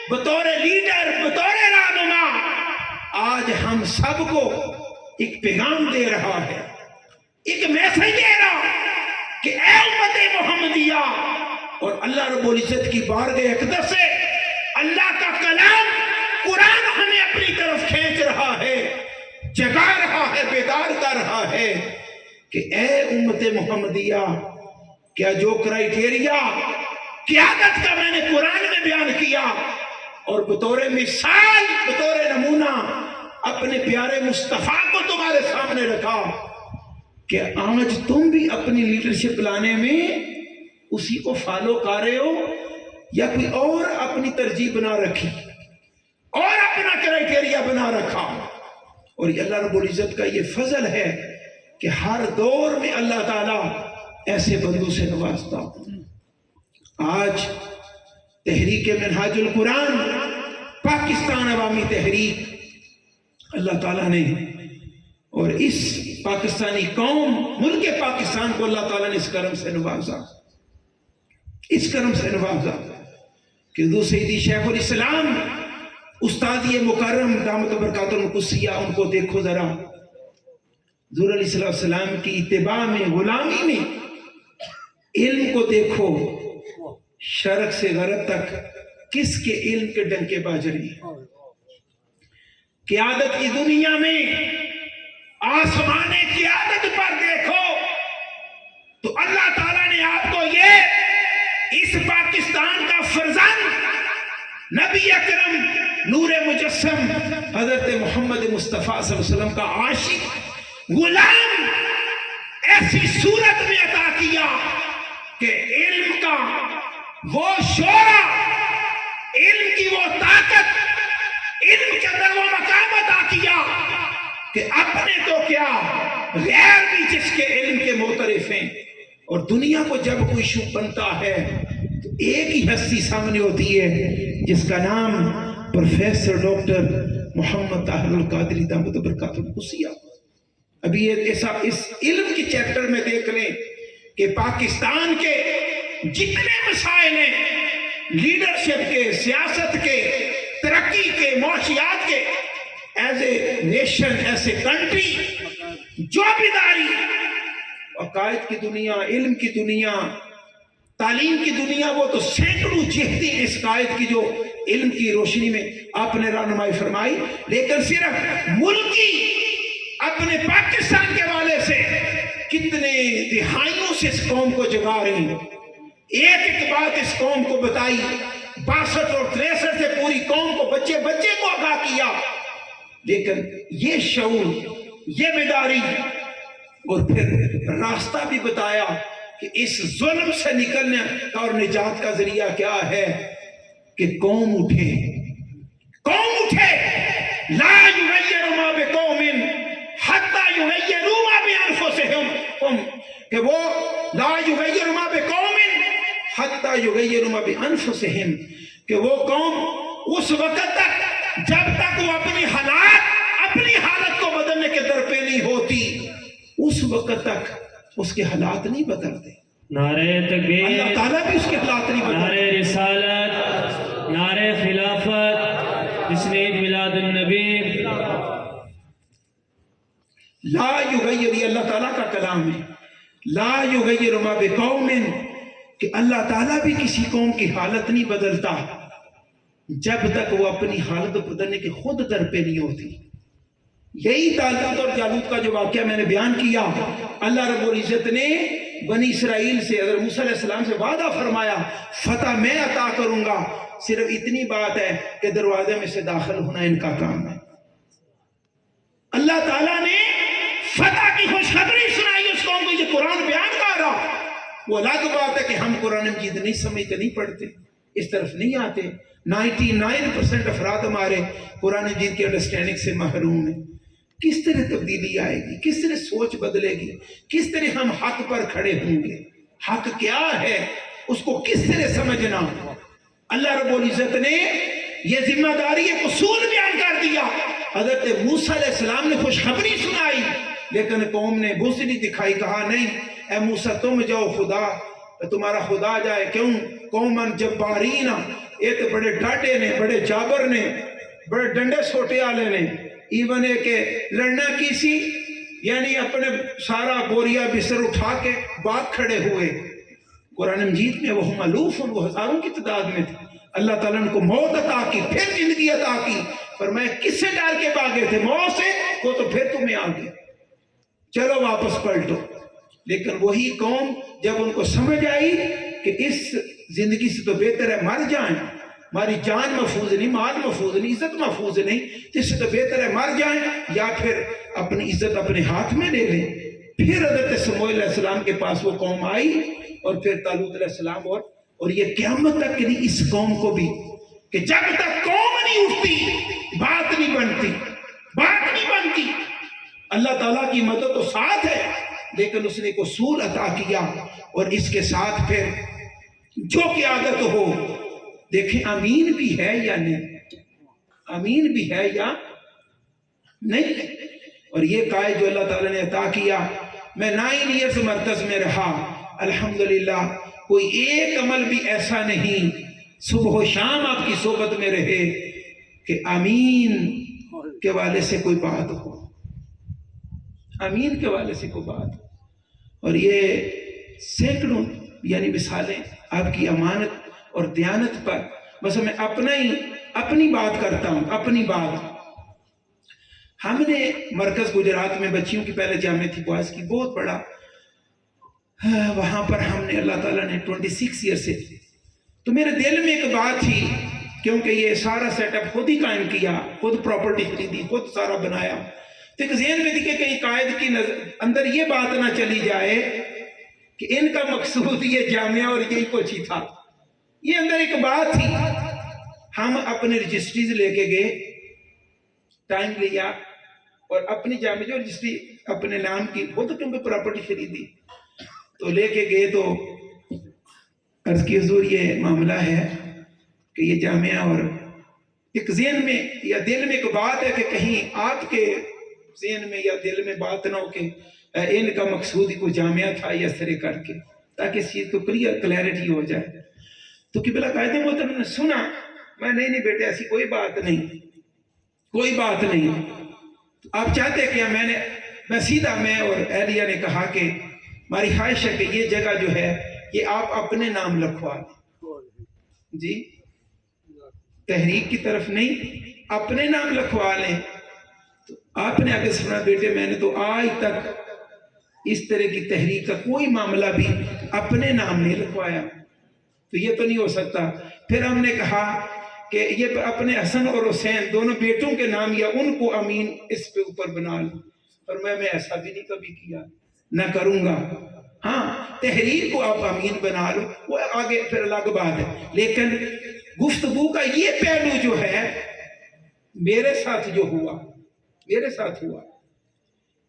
بطور لیڈر، بطور رہنما، آج ہم سب کو ایک پیغام دے رہا ہے، ایک میسج دے رہا کہ اے امت محمدیہ، اور اللہ رب العزت کی بارگاہ اقدس سے اللہ کا کلام قرآن ہمیں اپنی طرف کھینچ رہا ہے، جگا رہا ہے، بیدار کر رہا ہے کہ اے امت محمدیہ، کیا جو کرائیٹیریا قیادت کا میں نے قرآن میں بیان کیا اور بطور مثال، بطور نمونہ اپنے پیارے مصطفیٰ کو تمہارے سامنے رکھا، کہ آج تم بھی اپنی لیڈرشپ لانے میں اسی کو فالو کر رہے ہو، یا کوئی اور اپنی ترجیح بنا رکھی اور اپنا کرائیٹیریا بنا رکھا؟ اور یہ اللہ رب العزت کا یہ فضل ہے کہ ہر دور میں اللہ تعالیٰ ایسے بندوں سے نوازتا ہوں۔ آج تحریک منہاج القرآن، پاکستان عوامی تحریک، اللہ تعالیٰ نے، اور اس پاکستانی قوم، ملک پاکستان کو اللہ تعالیٰ نے اس کرم سے نوازا، اس کرم سے نوازا کہ حضور سیدی شیخ الاسلام استاد یہ مکرم دامت برکاتہ القدسیہ، ان کو دیکھو ذرا، حضور علیہ السلام کی اتباع میں، غلامی میں، علم کو دیکھو، شرق سے غرب تک کس کے علم کے ڈنکے باز رہے ہیں۔ قیادت کی دنیا میں آسمان قیادت پر دیکھو تو اللہ تعالیٰ نے آپ کو یہ اس پاکستان کا فرزند، نبی اکرم نور مجسم حضرت محمد مصطفیٰ صلی اللہ علیہ وسلم کا عاشق غلام ایسی صورت میں عطا کیا کہ علم کا وہ شعرا، علم کی وہ طاقت، علم کے اندر وہ مقام عطا کیا کہ اپنے تو کیا، غیر بھی جس کے علم کے معترف ہیں۔ اور دنیا کو جب کوئی شب بنتا ہے تو ایک ہی ہستی سامنے ہوتی ہے جس کا نام پروفیسر ڈاکٹر محمد طاہر القادری دامت برکاتہ القدسیہ۔ ابھی اس علم کی چیپٹر میں دیکھ لیں کہ پاکستان کے جتنے مسائل ہیں، لیڈرشپ کے، سیاست کے، ترقی کے، معاشیات کے، as a nation, as a country, جو بیداری عقائد کی دنیا، علم کی دنیا، تعلیم کی دنیا، وہ تو سینکڑوں جہتی اس قائد کی جو علم کی روشنی میں آپ نے رہنمائی فرمائی، لیکن صرف ملکی اپنے پاکستان کے حوالے سے کتنے دہائیوں سے اس قوم کو جگا رہی ہیں۔ ایک ایک بات اس قوم کو بتائی، 62 اور 63 سے پوری قوم کو، بچے بچے کو آگاہ کیا، لیکن یہ شعور، یہ بیداری، اور پھر راستہ بھی بتایا کہ اس ظلم سے نکلنے اور نجات کا ذریعہ کیا ہے، کہ قوم اٹھے، قوم اٹھے، لا یغیر ما بقوم حتی یغیروا ما بانفسہم، کہ وہ لا یغیر ما بقوم حتی یغیروا ما بانفسہم، کہ وہ قوم اس وقت تک جب تک وہ اپنی حالت کو بدلنے کے در پہ نہیں ہوتی، اس وقت تک اس کے حالات نہیں بدلتے۔ نعرہ تکبیر، اللہ تعالیٰ بھی اس کے حالات نہیں بدلتے۔ نعرہ رسالت، نعرہ خلافت، جشن عید میلاد النبی۔ لا یغیر، یہ اللہ تعالیٰ کا کلام ہے، لا یغیر ما بقوم، کہ اللہ تعالیٰ بھی کسی قوم کی حالت نہیں بدلتا جب تک وہ اپنی حالت بدلنے کے خود در پہ نہیں ہوتی۔ یہی طالوت اور جالوت کا جو واقعہ میں نے بیان کیا، اللہ رب العزت نے بنی اسرائیل سے، حضرت موسیٰ علیہ السلام سے وعدہ فرمایا، فتح میں عطا کروں گا، صرف اتنی بات ہے کہ دروازے میں سے داخل ہونا ان کا کام ہے۔ اللہ تعالیٰ نے فتح کی خوشخبری سنائی اس قوم کو، یہ قرآن بیان کر رہا۔ وہ الگ بات ہے کہ ہم قرآن مجید نہیں سمجھتے، نہیں پڑھتے، اس طرف نہیں آتے۔ 99% افراد ہمارے قرآن مجید کی انڈرسٹینڈنگ سے محروم ہیں۔ کس طرح تبدیلی آئے گی، کس طرح سوچ بدلے گی، کس طرح ہم حق پر کھڑے ہوں گے، حق کیا ہے اس کو کس طرح سمجھنا۔ اللہ رب العزت نے یہ ذمہ داری، ایک اصول بیان کر دیا۔ حضرت موسیٰ علیہ السلام نے خوشخبری سنائی، لیکن قوم نے بزدلی دکھائی، کہا نہیں اے موسیٰ تم جاؤ، خدا تمہارا خدا جائے۔ کیوں؟ قوماً جبارین، یہ تو بڑے ڈاٹے نے، بڑے جابر نے، بڑے ڈنڈے سوٹے والے نے، ایون ہے کہ لڑنا کسی، یعنی اپنے سارا بوریا بستر اٹھا کے باغ کھڑے ہوئے۔ قرآن مجید میں وہ مالوف، وہ ہزاروں کی تعداد میں تھے۔ اللہ تعالیٰ نے کو موت عطا کی، پھر زندگی عطا کی، فرمایا کس سے ڈال کے بھاگے تھے؟ موت سے، وہ تو پھر تمہیں آ گیا، چلو واپس پلٹو۔ لیکن وہی قوم جب ان کو سمجھ آئی کہ اس زندگی سے تو بہتر ہے مر جائیں، ہماری جان محفوظ نہیں، مال محفوظ نہیں، عزت محفوظ نہیں، تو اس سے تو بہتر ہے مر جائیں یا پھر اپنی عزت اپنے ہاتھ میں لے لیں۔ پھر حضرت سموئیل علیہ السلام کے پاس وہ قوم آئی، اور پھر طالوت علیہ السلام، اور یہ قیامت تک کے لیے اس قوم کو بھی، کہ جب تک قوم نہیں اٹھتی بات نہیں بنتی، بات نہیں بنتی۔ اللہ تعالیٰ کی مدد تو ساتھ ہے، لیکن اس نے ایک اصول عطا کیا، اور اس کے ساتھ پھر جو قیادت ہو، دیکھیں امین بھی ہے یا نہیں، امین بھی ہے یا نہیں۔ اور یہ قائد جو اللہ تعالیٰ نے عطا کیا، میں 9 ایئرز مرکز میں رہا، الحمدللہ کوئی ایک عمل بھی ایسا نہیں، صبح و شام آپ کی صحبت میں رہے کہ امین کے والے سے کوئی بات ہو، امین کے والے سے کوئی بات ہو۔ اور یہ سینکڑوں یعنی مثالیں آپ کی امانت اور دیانت پر۔ بس میں اپنی بات کرتا ہوں، اپنی بات۔ ہم نے مرکز گجرات میں بچیوں کی پہلے جامع تھی بوائز کی، بہت بڑا، وہاں پر ہم نے اللہ تعالیٰ نے 26 ایئر سے، تو میرے دل میں ایک بات تھی، کیونکہ یہ سارا سیٹ اپ خود ہی قائم کیا، خود پراپرٹی خریدی، خود سارا بنایا، تو ایک ذہن میں تھی کہ کہیں قائد کی اندر یہ بات نہ چلی جائے کہ ان کا مقصود یہ جامعہ اور یہی کچھ ہی تھا۔ یہ اندر ایک بات تھی۔ ہم اپنے رجسٹریز لے کے گئے، ٹائم لیا، اور اپنی جامع جو رجسٹری اپنے نام کی، وہ تو کیونکہ پراپرٹی خریدی، تو لے کے گئے، تو عرض کی حضور یہ معاملہ ہے کہ یہ جامعہ، اور ایک ذہن میں یا دل میں ایک بات ہے کہ کہیں آپ کے ذہن میں یا دل میں بات نہ ہو کہ ان کا مقصود ہی کوئی جامعہ تھا یا اس طرح کر کے، تاکہ اس چیز کو کلیئرٹی ہو جائے۔ تو قبلہ قائد محترم نے سنا، میں نہیں بیٹے ایسی کوئی بات نہیں، کوئی بات نہیں. آپ چاہتے کہ میں اور اہلیہ نے کہا کہ ہماری خواہش ہے کہ یہ جگہ جو ہے یہ آپ اپنے نام لکھوا دیں. جی تحریک کی طرف نہیں، اپنے نام لکھوا لیں. تو آپ نے آگے سنا بیٹے میں نے تو آج تک اس طرح کی تحریک کا کوئی معاملہ بھی اپنے نام نہیں لکھوایا، تو یہ تو نہیں ہو سکتا. پھر ہم نے کہا کہ یہ اپنے حسن اور حسین دونوں بیٹوں کے نام یا ان کو امین اس پہ اوپر بنا لوں. اور میں ایسا بھی نہیں کبھی کیا، نہ کروں گا. ہاں تحریر کو آپ امین بنا لو، وہ آگے پھر الگ بات ہے. لیکن گفتگو کا یہ پہلو جو ہے میرے ساتھ ہوا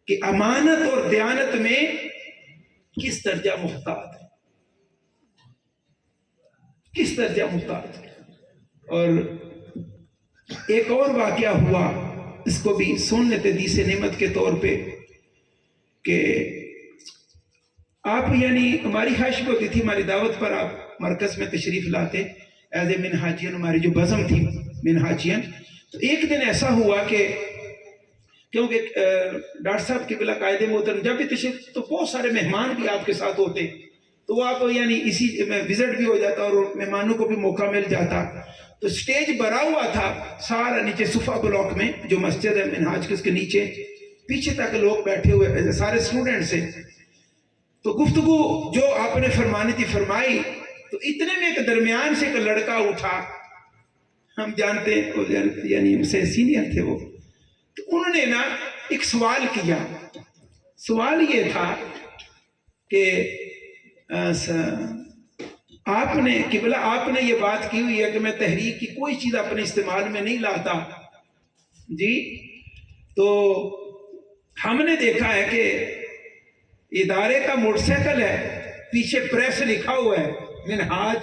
کہ امانت اور دیانت میں کس درجہ محتاط ہے، اور ایک اور واقعہ ہوا، اس کو بھی سن لیتے حدیث نعمت کے طور پہ، کہ آپ ہماری خواہش بھی ہوتی تھی ہماری دعوت پر آپ مرکز میں تشریف لاتے ایز اے منہاجین، ہماری جو بزم تھی منہاجین. تو ایک دن ایسا ہوا کہ کیونکہ ڈاکٹر صاحب قبلہ قائد محترم جب بھی تشریف تو بہت سارے مہمان بھی آپ کے ساتھ ہوتے، تو آپ اسی میں وزٹ بھی ہو جاتا اور مہمانوں کو بھی موقع مل جاتا. تو سٹیج بھرا ہوا تھا سارا، نیچے صفا بلاک میں جو مسجد ہے منہاج کے اس کے نیچے پیچھے تک لوگ بیٹھے ہوئے سارے اسٹوڈنٹ سے. تو گفتگو جو آپ نے فرمانی تھی فرمائی. تو اتنے میں ایک درمیان سے ایک لڑکا اٹھا، ہم جانتے ہیں ہم سے سینئر تھے وہ. تو انہوں نے ایک سوال کیا. سوال یہ تھا کہ آپ نے قبلہ آپ نے یہ بات کی ہوئی ہے کہ میں تحریک کی کوئی چیز اپنے استعمال میں نہیں لاتا. جی تو ہم نے دیکھا ہے کہ ادارے کا موٹر سائیکل ہے، پیچھے پریس لکھا ہوا ہے، منہاج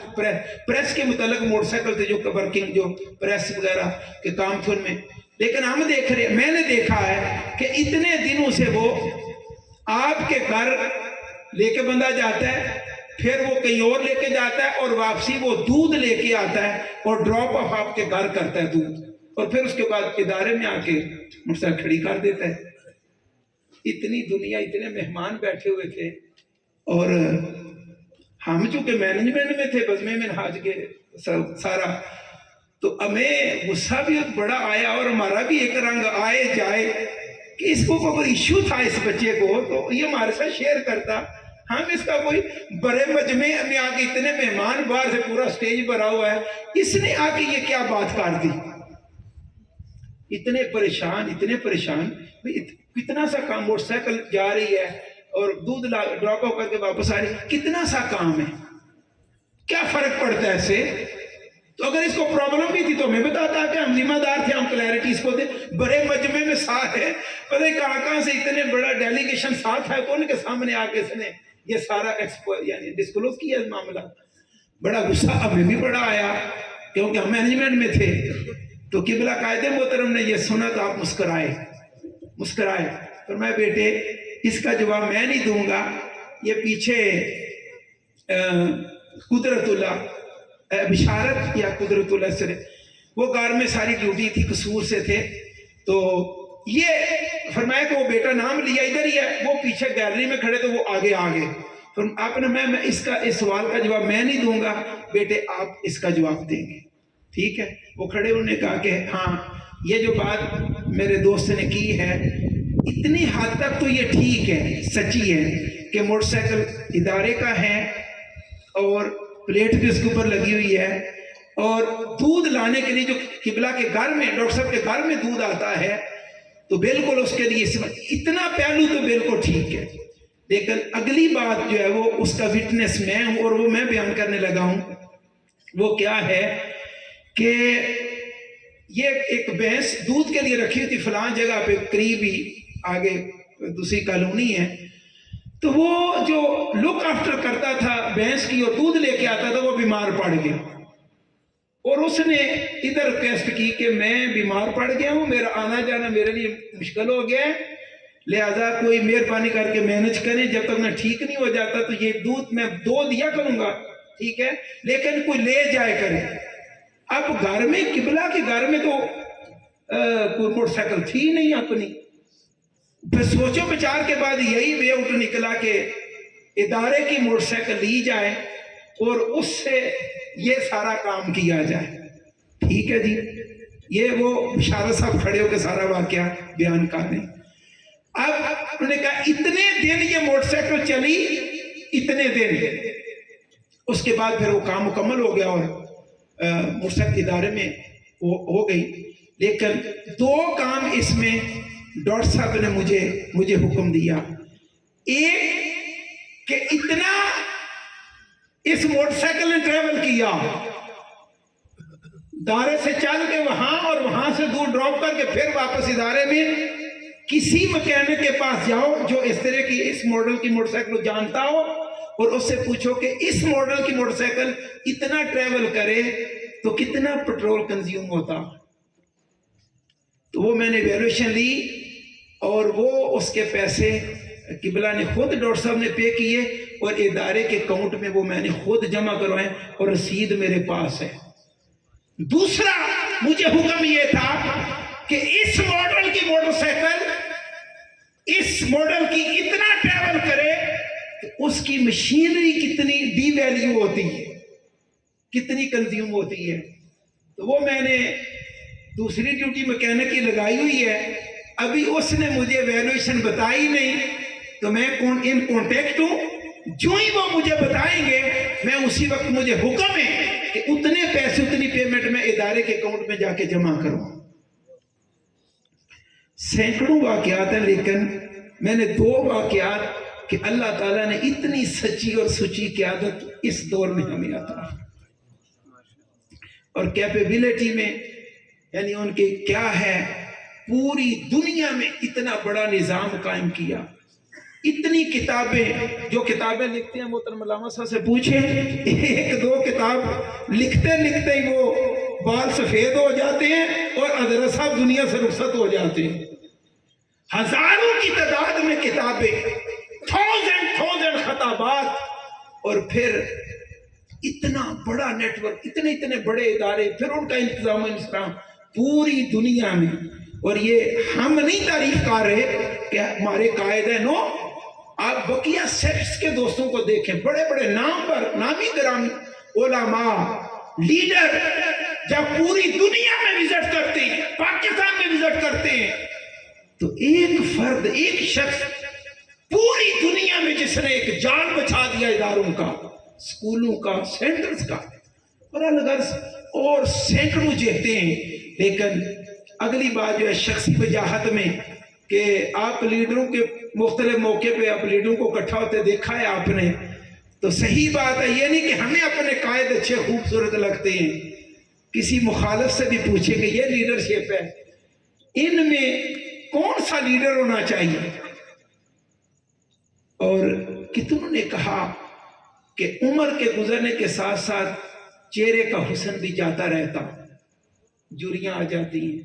پریس کے متعلق موٹر سائیکل تھے جو ورکنگ جو پریس وغیرہ کے کام تھے ان میں. لیکن میں نے دیکھا ہے کہ اتنے دنوں سے وہ آپ کے گھر لے کے بندہ جاتا ہے، پھر وہ کہیں اور لے کے جاتا ہے، اور واپسی وہ دودھ لے کے آتا ہے اور ڈراپ آف آپ کے گھر کرتا ہے دودھ، اور پھر اس کے بعد ادارے میں آ کے موٹر سائیکل کھڑی کر دیتا ہے. اتنی دنیا، اتنے مہمان بیٹھے ہوئے تھے، اور ہم چونکہ مینجمنٹ میں تھے بزم منہاج کے سارا، تو ہمیں غصہ بھی بڑا آیا اور ہمارا بھی ایک رنگ آئے جائے کہ اس کو کوئی ایشو تھا اس بچے کو، تو یہ ہمارے ساتھ شیئر کرتا. ہم اس کا کوئی بڑے مجمع میں آ کے اتنے مہمان باہر سے پورا سٹیج بھرا ہوا ہے، اس نے آ کے یہ کیا بات کر دی. اتنے پریشان کتنا سا کام، موٹر سائیکل جا رہی ہے اور دودھ ڈراپ آف کر کے واپس آ رہی ہے، کتنا سا کام ہے، کیا فرق پڑتا ہے اس سے. تو اگر اس کو پرابلم بھی تھی تو ہمیں بتاتا کہ ہم ذمہ دار تھے، ہم کلیئرٹی اس کو دے. بڑے مجمع میں ساتھ ہے، پتہ کہاں سے اتنے بڑا ڈیلیگیشن ساتھ ہے، تو ان کے سامنے آ کے اس نے یہ سارا ڈسکلوز کیا معاملہ. بڑا غصہ ہمیں بھی بڑا آیا کیونکہ ہم مینجمنٹ میں تھے. تو قبلہ قائد محترم نے یہ سنا تو آپ مسکرائے. پر میں بیٹے اس کا جواب میں نہیں دوں گا، یہ پیچھے قدرت اللہ بشارت یا قدرت اللہ سے وہ کار میں ساری ڈیوٹی تھی، قصور سے تھے. تو یہ فرمایا کہ وہ بیٹا نام لیا ادھر ہی ہے، وہ پیچھے گیلری میں کھڑے تو وہ آگے آپ نے میں اس سوال کا جواب میں نہیں دوں گا، بیٹے آپ اس کا جواب دیں گے، ٹھیک ہے. وہ کھڑے انہوں نے کہا کہ ہاں یہ جو بات میرے دوست نے کی ہے اتنی حد تک تو یہ ٹھیک ہے، سچی ہے کہ موٹر سائیکل ادارے کا ہے اور پلیٹ بھی اس کے اوپر لگی ہوئی ہے، اور دودھ لانے کے لیے جو قبلہ کے گھر میں ڈاکٹر صاحب کے گھر میں دودھ آتا ہے تو بالکل اس کے لیے اتنا پہلو تو بالکل ٹھیک ہے. لیکن اگلی بات جو ہے وہ اس کا وٹنس میں ہوں اور وہ میں بیان کرنے لگا ہوں. وہ کیا ہے کہ یہ ایک بھینس دودھ کے لیے رکھی ہوئی تھی فلاں جگہ پہ، قریب ہی آگے دوسری کالونی ہے. تو وہ جو لک آفٹر کرتا تھا بھینس کی اور دودھ لے کے آتا تھا وہ بیمار پڑ گیا، اور اس نے ادھر ریکویسٹ کی کہ میں بیمار پڑ گیا ہوں، میرا آنا جانا میرے لیے مشکل ہو گیا ہے، لہذا کوئی مہربانی کر کے مینج کریں، جب تک میں ٹھیک نہیں ہو جاتا تو یہ دودھ میں 2 دیا کروں گا، ٹھیک ہے، لیکن کوئی لے جائے کرے. اب گھر میں قبلہ کے گھر میں تو کوئی موٹر سائیکل تھی نہیں اپنی. پھر سوچو بچار کے بعد یہی وے آؤٹ نکلا کہ ادارے کی موٹر سائیکل لی جائے اور اس سے یہ سارا کام کیا جائے. ٹھیک ہے جی, یہ وہ بشارت صاحب کھڑے ہو کے سارا واقعہ بیان کر رہے ہیں. اب انہوں نے کہا اتنے دن یہ موٹر سائیکل چلی, اتنے دن, اس کے بعد پھر وہ کام مکمل ہو گیا اور موٹر سائیکل ادارے میں ہو گئی. لیکن دو کام اس میں ڈاکٹر صاحب نے مجھے حکم دیا. ایک کہ اتنا اس موٹر سائیکل نے ٹریول کیا, ادارے سے چل کے وہاں اور وہاں سے دور ڈراپ کر کے پھر واپس ادارے میں. کسی مکینک کے پاس جاؤ جو اس طرح کی اس ماڈل کی موٹر سائیکل جانتا ہو اور اس سے پوچھو کہ اس ماڈل کی موٹر سائیکل اتنا ٹریول کرے تو کتنا پیٹرول کنزیوم ہوتا. تو وہ میں نے ویلیویشن لی اور وہ اس کے پیسے قبلہ نے خود ڈاکٹر صاحب نے پے کیے اور ادارے کے اکاؤنٹ میں وہ میں نے خود جمع کروائے اور رسید میرے پاس ہے. دوسرا مجھے حکم یہ تھا کہ اس ماڈل کی موٹر سائیکل اس ماڈل کی اتنا ٹریول کرے کہ اس کی مشینری کتنی ڈی ویلیو ہوتی ہے, کتنی کنزیوم ہوتی ہے. تو وہ میں نے دوسری ڈیوٹی مکینک کی لگائی ہوئی ہے. ابھی اس نے مجھے ویلیویشن بتائی نہیں تو میں ان کانٹیکٹ ہوں. جو ہی وہ مجھے بتائیں گے میں اسی وقت, مجھے حکم ہے کہ اتنے پیسے اتنی پیمنٹ میں ادارے کے اکاؤنٹ میں جا کے جمع کروں. سینکڑوں واقعات ہیں لیکن میں نے دو واقعات کہ اللہ تعالیٰ نے اتنی سچی اور سچی قیادت اس دور میں ہمیں عطا اور کیپیبلٹی میں, یعنی ان کے کیا ہے, پوری دنیا میں اتنا بڑا نظام قائم کیا. اتنی کتابیں, جو کتابیں لکھتے ہیں محترم علامہ صاحب سے پوچھیں, ایک دو کتاب لکھتے لکھتے ہی وہ بال سفید ہو جاتے ہیں اور حضرت صاحب دنیا سے رخصت ہو جاتے ہیں. ہزاروں کی تعداد میں کتابیں, تھاؤزینڈ خطابات, اور پھر اتنا بڑا نیٹ ورک, اتنے بڑے ادارے, پھر ان کا انتظام پوری دنیا میں. اور یہ ہم نہیں تعریف کر رہے کہ ہمارے قائد ہیں, نو, آپ بقیہ سیکٹس کے دوستوں کو دیکھیں, بڑے بڑے نام پر نامی گرامی علماء, لیڈر جب پوری دنیا میں وزٹ کرتے ہیں, پاکستان میں وزٹ کرتے ہیں, تو ایک فرد, ایک شخص پوری دنیا میں جس نے ایک جان بچا دیا اداروں کا, اسکولوں کا, سینٹرز کا, اور سینکڑوں جہتے ہیں. لیکن اگلی بات جو ہے شخصی وجاہت میں کہ آپ لیڈروں کے مختلف موقع پہ آپ لیڈروں کو اکٹھا ہوتے دیکھا ہے آپ نے, تو صحیح بات ہے یہ نہیں کہ ہمیں اپنے قائد اچھے خوبصورت لگتے ہیں. کسی مخالف سے بھی پوچھیں کہ یہ لیڈرشپ ہے, ان میں کون سا لیڈر ہونا چاہیے. اور کتنوں نے کہا کہ عمر کے گزرنے کے ساتھ ساتھ چہرے کا حسن بھی جاتا رہتا, جوریاں آ جاتی ہیں,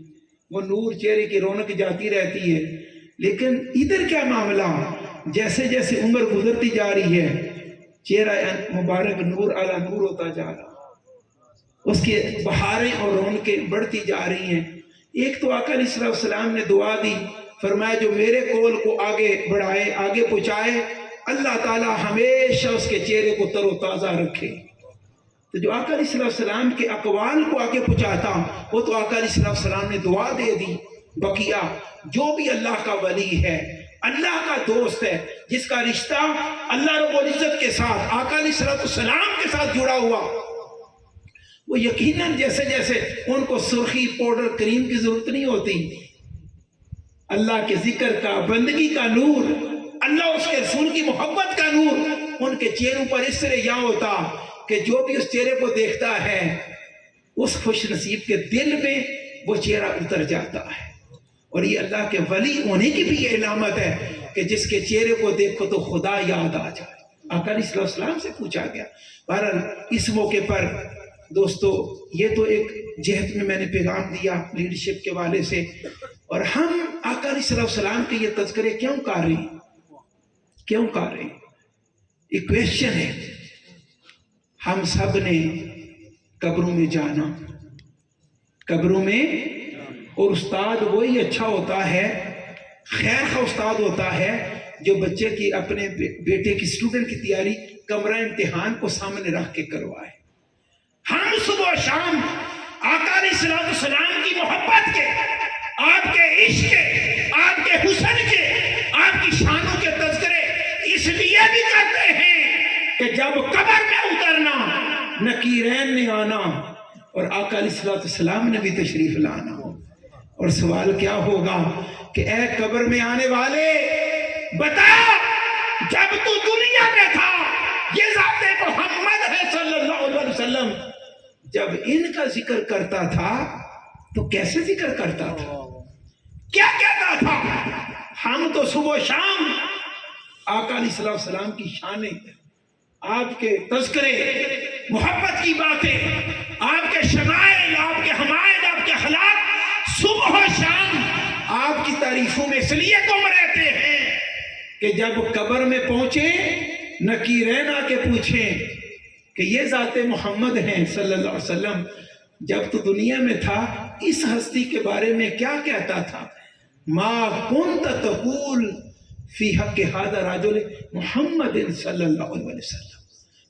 وہ نور چہرے کی رونق جاتی رہتی ہے. لیکن ادھر کیا معاملہ, جیسے جیسے عمر گزرتی جا رہی ہے چہرہ مبارک نور اعلیٰ نور ہوتا جا رہا, اس کے بہاریں اور رونقیں بڑھتی جا رہی ہیں. ایک تو آقا علیہ السلام نے دعا دی, فرمایا جو میرے قول کو آگے بڑھائے, آگے پہنچائے, اللہ تعالیٰ ہمیشہ اس کے چہرے کو تر و تازہ رکھے. تو جو آقا علیہ السلام کے اقوال کو آگے پہنچاتا, وہ تو آقا علیہ السلام نے دعا دے دی. بقیہ جو بھی اللہ کا ولی ہے, اللہ کا دوست ہے, جس کا رشتہ اللہ رب العزت کے ساتھ, آقا علیہ السلام کے ساتھ جڑا ہوا, وہ یقیناً جیسے جیسے ان کو سرخی پاؤڈر کریم کی ضرورت نہیں ہوتی, اللہ کے ذکر کا, بندگی کا نور, اللہ اس کے رسول کی محبت کا نور ان کے چہروں پر اس طرح یا ہوتا کہ جو بھی اس چہرے کو دیکھتا ہے اس خوش نصیب کے دل میں وہ چہرہ اتر جاتا ہے. اور یہ اللہ کے ولی ہونے کی بھی یہ علامت ہے کہ جس کے چہرے کو دیکھو تو خدا یاد آ جائے. آقا علیہ السلام سے پوچھا گیا. بہرحال اس موقع پر دوستو یہ تو ایک جہت میں نے پیغام دیا لیڈرشپ کے والے سے, اور ہم آقا علیہ السلام کے یہ تذکرے کیوں کر رہے ہیں, کیوں کر رہے ہیں؟ ایک کویشچن ہے. ہم سب نے قبروں میں جانا, قبروں میں, اور استاد وہی اچھا ہوتا ہے، خیر خواہ استاد ہوتا ہے جو بچے کی، اپنے بیٹے کی، اسٹوڈنٹ کی تیاری کمرہ امتحان کو سامنے رکھ کے کروائے۔ ہم صبح و شام آقا علیہ السلام کی محبت کے، آپ کے عشق کے، آپ کے حسن کے، آپ کی شانوں کے تذکرے اس لیے بھی کرتے ہیں کہ جب قبر میں اترنا، نکیرین نے آنا اور آقا علیہ السلام نے بھی تشریف لانا ہو، اور سوال کیا ہوگا کہ اے قبر میں آنے والے بتا، جب تو دنیا میں تھا یہ ذات محمد ہے صلی اللہ علیہ وسلم، جب ان کا ذکر کرتا تھا تو کیسے ذکر کرتا تھا، کیا کہتا تھا؟ ہم تو صبح و شام آقا علیہ السلام کی شانیں، آپ کے تذکرے، محبت کی باتیں، آپ کے شمائل، آپ کے حمائل، آپ کے اخلاق، صبح و شام آپ کی تعریفوں میں اس لیے گم رہتے ہیں کہ جب قبر میں پہنچے نکیرین آ کے پوچھیں کہ یہ ذات محمد ہیں صلی اللہ علیہ وسلم، جب تو دنیا میں تھا اس ہستی کے بارے میں کیا کہتا تھا؟ ما کنت تقول فی حق ھذا الرجل محمد صلی اللہ علیہ وسلم۔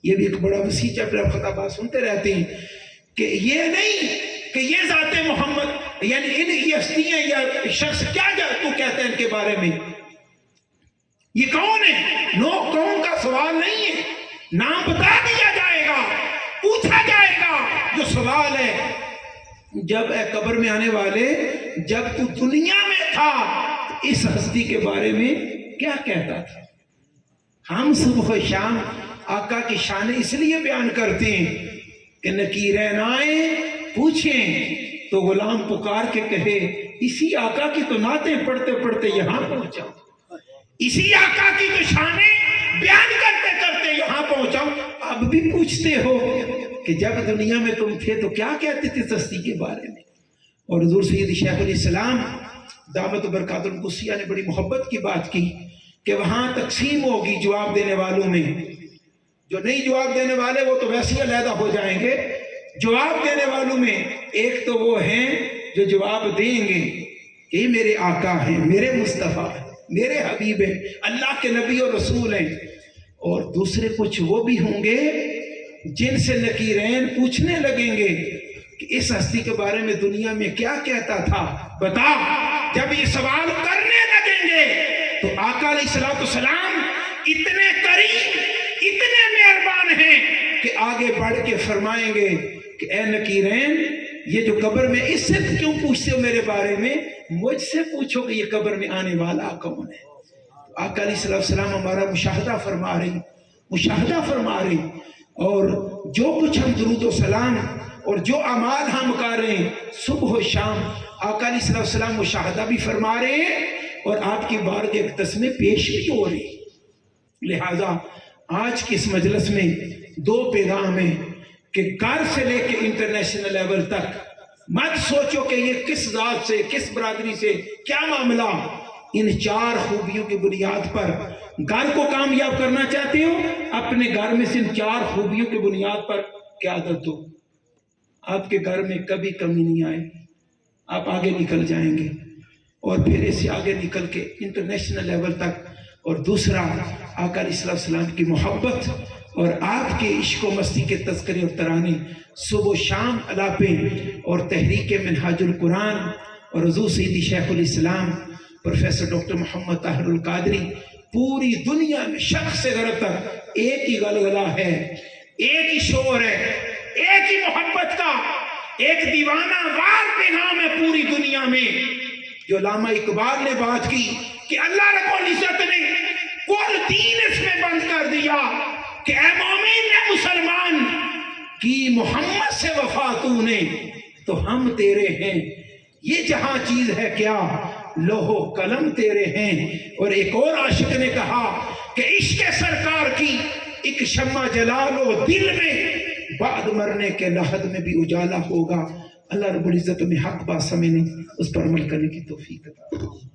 یہ بھی ایک بڑا وسیع چیپٹر، خطابات سنتے رہتے ہیں کہ یہ نہیں کہ یہ ذات محمد، یعنی ان یہ ہستیاں یا شخص کیا تو کہتے ہیں ان کے بارے میں، یہ کون ہے؟ نو، کون کا سوال نہیں ہے، نام بتا دیا جائے گا، پوچھا جائے گا۔ جو سوال ہے جب اے قبر میں آنے والے، جب تو دنیا میں تھا اس ہستی کے بارے میں کیا کہتا تھا؟ ہم صبح و شام آقا کی شان اس لیے بیان کرتے ہیں کہ نکیرین آئیں پوچھیں تو غلام پکار کے کہے اسی آقا کی تو نعتیں پڑھتے پڑھتے یہاں پہنچا، اسی آقا کی تو شانیں بیان کرتے کرتے یہاں پہنچا۔ اب بھی پوچھتے ہو کہ جب دنیا میں تم تھے تو کیا کہتے تھے ہستی کے بارے میں؟ اور حضور سید شیخ علیہ السلام دامت برکات القدسیہ نے بڑی محبت کی بات کی کہ وہاں تقسیم ہوگی جواب دینے والوں میں، جو نہیں جواب دینے والے وہ تو ویسے ہی علیحدہ ہو جائیں گے، جواب دینے والوں میں ایک تو وہ ہیں جو جواب دیں گے کہ یہ میرے آقا ہیں، میرے مصطفیٰ ہیں، میرے حبیب ہیں، اللہ کے نبی اور رسول ہیں، اور دوسرے کچھ وہ بھی ہوں گے جن سے نکیرین پوچھنے لگیں گے کہ اس ہستی کے بارے میں دنیا میں کیا کہتا تھا بتا۔ جب یہ سوال کرنے لگیں گے تو آقا علیہ السلام اتنے کریم، اتنے مہربان ہیں کہ آگے بڑھ کے فرمائیں گے کہ اے نکیرین، یہ جو قبر میں اس سے کیوں پوچھتے ہو میرے بارے میں، مجھ سے پوچھو کہ یہ قبر میں آنے والا کون ہے۔ آقا علیہ السلام ہمارا مشاہدہ فرما رہے اور جو کچھ ہم درود و سلام اور جو اعمال ہم کر رہے ہیں صبح و شام آقا علیہ السلام مشاہدہ بھی فرما رہے ہیں اور آپ کی بارگاہ اقدس میں پیش بھی ہو رہی ہے۔ لہٰذا آج کی اس مجلس میں دو پیغام ہیں کہ گھر سے لے کے انٹرنیشنل لیول تک مت سوچو کہ یہ کس ذات سے، کس برادری سے، کیا معاملہ۔ ان چار خوبیوں کی بنیاد پر گھر کو کامیاب کرنا چاہتے ہو، اپنے گھر میں سے ان چار خوبیوں کی بنیاد پر قیادت دو، آپ کے گھر میں کبھی کمی نہیں آئے، آپ آگے نکل جائیں گے اور پھر اسے آگے نکل کے انٹرنیشنل لیول تک۔ اور دوسرا آقا علیہ السلام کی محبت اور آپ کے عشق و مستی کے تذکرے اور ترانے صبح و شام الاپیں اور تحریک منہاج القرآن اور حضور سیدی شیخ الاسلام پروفیسر ڈاکٹر محمد طاہر القادری، پوری دنیا میں شرق سے غرب تک ایک ہی گلگلہ ہے، ایک ہی شور ہے، ایک ہی محبت کا ایک دیوانہ وار پیغام ہے پوری دنیا میں۔ جو علامہ اقبال نے بات کی کہ اللہ رب العزت نے کل دین اس میں بند کر دیا کہ اے مومن اے مسلمان کی محمد سے وفا تو نے تو ہم تیرے ہیں، یہ جہاں چیز ہے کیا لوح و قلم تیرے ہیں۔ اور ایک اور عاشق نے کہا کہ عشق سرکار کی ایک شمع جلا لو دل میں، بعد مرنے کے لحد میں بھی اجالا ہوگا۔ اللہ رب العزت میں حق بات سمجھنے، اس پر عمل کرنے کی توفیق عطا فرمائے۔